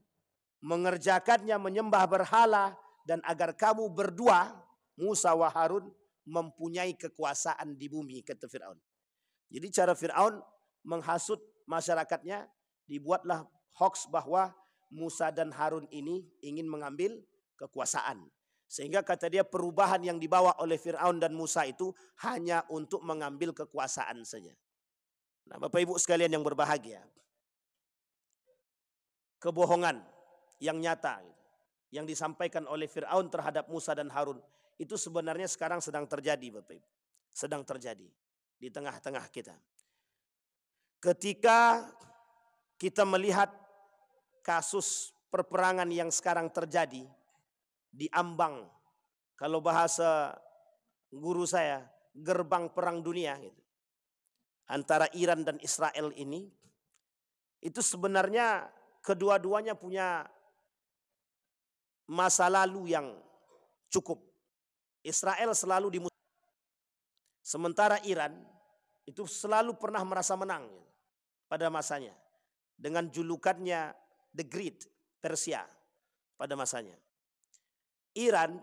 mengerjakannya menyembah berhala dan agar kamu berdua, Musa wa Harun, mempunyai kekuasaan di bumi, kata Fir'aun. Jadi cara Fir'aun menghasut masyarakatnya, dibuatlah hoax bahwa Musa dan Harun ini ingin mengambil kekuasaan. Sehingga kata dia perubahan yang dibawa oleh Fir'aun dan Musa itu hanya untuk mengambil kekuasaan saja. Nah Bapak Ibu sekalian yang berbahagia. Kebohongan yang nyata yang disampaikan oleh Fir'aun terhadap Musa dan Harun itu sebenarnya sekarang sedang terjadi Bapak Ibu. Sedang terjadi di tengah-tengah kita. Ketika kita melihat kasus perperangan yang sekarang terjadi di ambang, kalau bahasa guru saya, gerbang perang dunia gitu, antara Iran dan Israel ini, itu sebenarnya kedua-duanya punya masa lalu yang cukup. Israel selalu dimusuhi, sementara Iran itu selalu pernah merasa menang gitu, pada masanya dengan julukannya The Great Persia pada masanya. Iran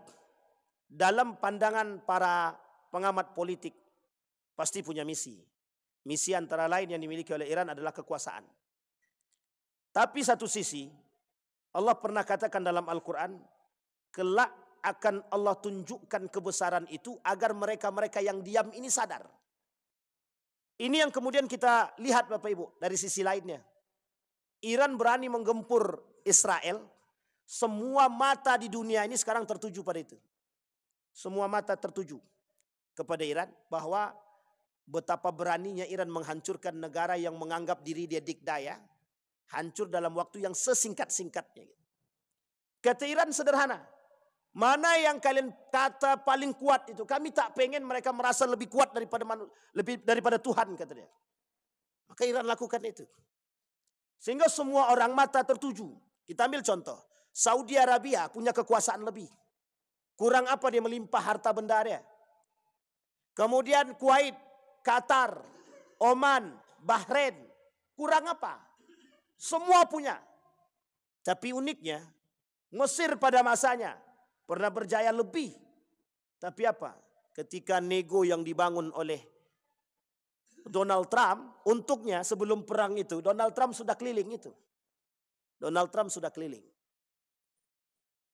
dalam pandangan para pengamat politik pasti punya misi. Misi antara lain yang dimiliki oleh Iran adalah kekuasaan. Tapi satu sisi Allah pernah katakan dalam Al-Quran, kelak akan Allah tunjukkan kebesaran itu agar mereka-mereka yang diam ini sadar. Ini yang kemudian kita lihat Bapak Ibu dari sisi lainnya. Iran berani menggempur Israel. Semua mata di dunia ini sekarang tertuju pada itu. Semua mata tertuju kepada Iran bahwa betapa beraninya Iran menghancurkan negara yang menganggap diri dia dikdaya. Hancur dalam waktu yang sesingkat-singkatnya. Kata Iran sederhana. Mana yang kalian kata paling kuat itu? Kami tak pengen mereka merasa lebih kuat daripada Tuhan, kata dia. Maka Iran lakukan itu. Sehingga semua orang mata tertuju. Kita ambil contoh. Saudi Arabia punya kekuasaan lebih. Kurang apa dia melimpah harta benda dia. Kemudian Kuwait, Qatar, Oman, Bahrain. Kurang apa? Semua punya. Tapi uniknya, Mesir pada masanya pernah berjaya lebih. Tapi apa? Ketika nego yang dibangun oleh Donald Trump, untuknya sebelum perang itu, Donald Trump sudah keliling itu. Donald Trump sudah keliling.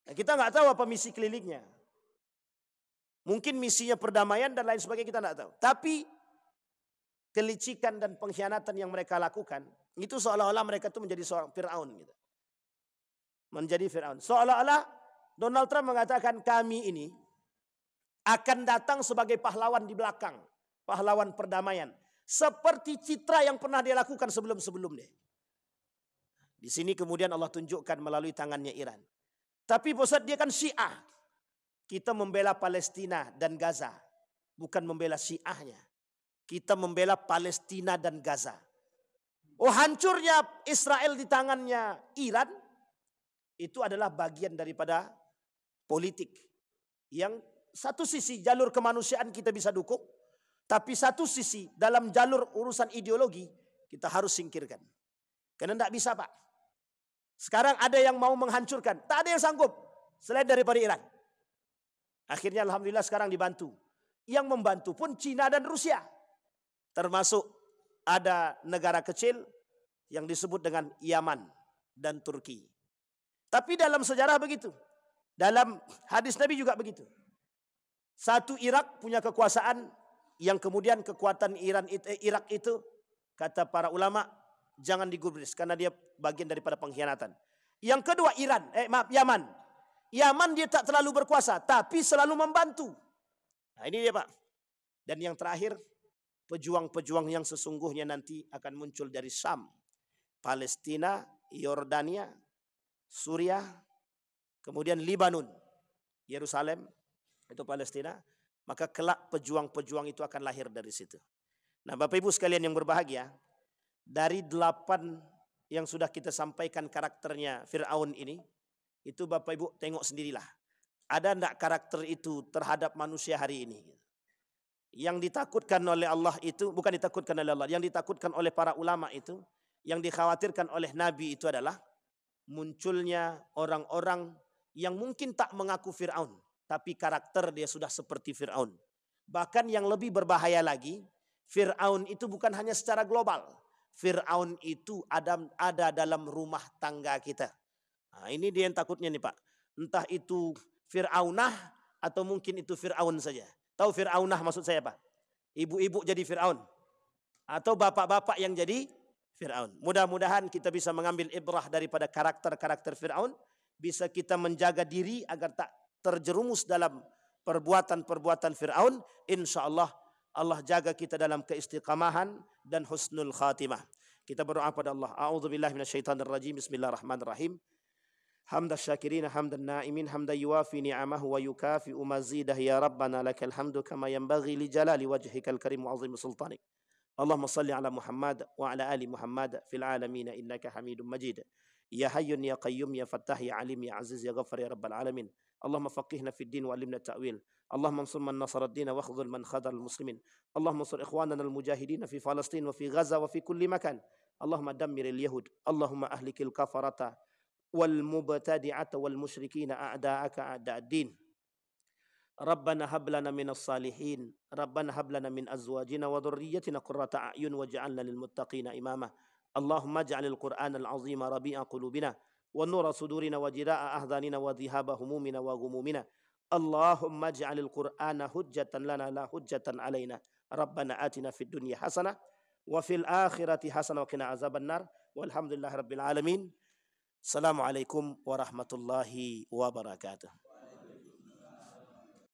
Nah, kita nggak tahu apa misi kelilingnya. Mungkin misinya perdamaian dan lain sebagainya, kita nggak tahu. Tapi kelicikan dan pengkhianatan yang mereka lakukan, itu seolah-olah mereka itu menjadi seorang Fir'aun. Gitu. Menjadi Fir'aun. Seolah-olah Donald Trump mengatakan kami ini akan datang sebagai pahlawan di belakang. Pahlawan perdamaian. Seperti citra yang pernah dia lakukan sebelum-sebelumnya. Di sini kemudian Allah tunjukkan melalui tangannya Iran. Tapi pusat dia kan Syiah. Kita membela Palestina dan Gaza. Bukan membela Syiahnya. kita membela Palestina dan Gaza. Oh, hancurnya Israel di tangannya Iran, itu adalah bagian daripada politik. Yang satu sisi jalur kemanusiaan kita bisa dukung, tapi satu sisi dalam jalur urusan ideologi kita harus singkirkan. Karena tidak bisa, Pak. Sekarang ada yang mau menghancurkan, tak ada yang sanggup selain daripada Iran. Akhirnya alhamdulillah sekarang dibantu. Yang membantu pun Cina dan Rusia. Termasuk ada negara kecil yang disebut dengan Yaman dan Turki. Tapi dalam sejarah begitu. Dalam hadis Nabi juga begitu. Satu Irak punya kekuasaan yang kemudian kekuatan Irak itu kata para ulama jangan digubris karena dia bagian daripada pengkhianatan. Yang kedua Yaman. Yaman dia tak terlalu berkuasa tapi selalu membantu. Nah ini dia Pak. Dan yang terakhir pejuang-pejuang yang sesungguhnya nanti akan muncul dari Syam, Palestina, Yordania, Suriah, kemudian Libanon, Yerusalem, itu Palestina. Maka kelak pejuang-pejuang itu akan lahir dari situ. Nah Bapak Ibu sekalian yang berbahagia, dari 8 yang sudah kita sampaikan karakternya Fir'aun ini, itu Bapak Ibu tengok sendirilah. Ada enggak karakter itu terhadap manusia hari ini? Yang ditakutkan oleh Allah itu, bukan ditakutkan oleh Allah, yang ditakutkan oleh para ulama itu, yang dikhawatirkan oleh Nabi itu adalah munculnya orang-orang yang mungkin tak mengaku Fir'aun, tapi karakter dia sudah seperti Fir'aun. Bahkan yang lebih berbahaya lagi, Fir'aun itu bukan hanya secara global. Fir'aun itu ada dalam rumah tangga kita. Nah, ini dia yang takutnya nih Pak. Entah itu Fir'aunah atau mungkin itu Fir'aun saja. Tahu Fir'aunah maksud saya Pak? Ibu-ibu jadi Fir'aun. Atau bapak-bapak yang jadi Fir'aun. Mudah-mudahan kita bisa mengambil ibrah daripada karakter-karakter Fir'aun. Bisa kita menjaga diri agar tak terjerumus dalam perbuatan-perbuatan Fir'aun. Insya Allah Allah jaga kita dalam keistiqamahan dan husnul khatimah. Kita berdoa pada Allah. A'udzubillahi minasyaitonirrajim. Bismillahirrahmanirrahim. Hamda syakirina hamdan na'imin hamda yuwafi ni'amahu wa yukafi'u mazidah ya Rabbana lakal hamdu kama yanbaghi li jalali wajhikal karim wa azim sultanik. Allahumma salli ala Muhammad wa ala ali Muhammad fil alamin innaka Hamidum Majid. Ya Hayyun ya Qayyum ya Fattah ya Alim ya Aziz ya Ghaffar ya Rabbal alamin. Allahumma faqihna fid din wa alimna ta'wil. Allahumma ansur man nasara ad-din wa khudhul man khadhal muslimin. Allahumma ansur ikhwanana al-mujahidin fi Palestin wa fi Gaza wa fi kulli makan. Allahumma dammiril yahud. Allahumma ahlikil kafarata wal mubtadi'ata wal musyrikina a'da'aka a'da'ad-din. Rabbana hab lana minas salihin. Rabbana hab lana min azwajina wa dhurriyyatina qurrata a'yun waj'alna lil muttaqina imama. Allahumma ij'alil Qur'anal 'azima rabi'a qulubina wa nura sudurina wa jilaa'a ahdanina wa dhihaba humumina wa ghumumina. Allahumma ij'alil Qur'ana hujjatan lana la hujjatan 'alaina. Rabbana atina fid dunya hasanah wa fil akhirati hasanah wa qina azabannar. Walhamdulillahirabbil alamin. Assalamualaikum warahmatullahi wabarakatuh.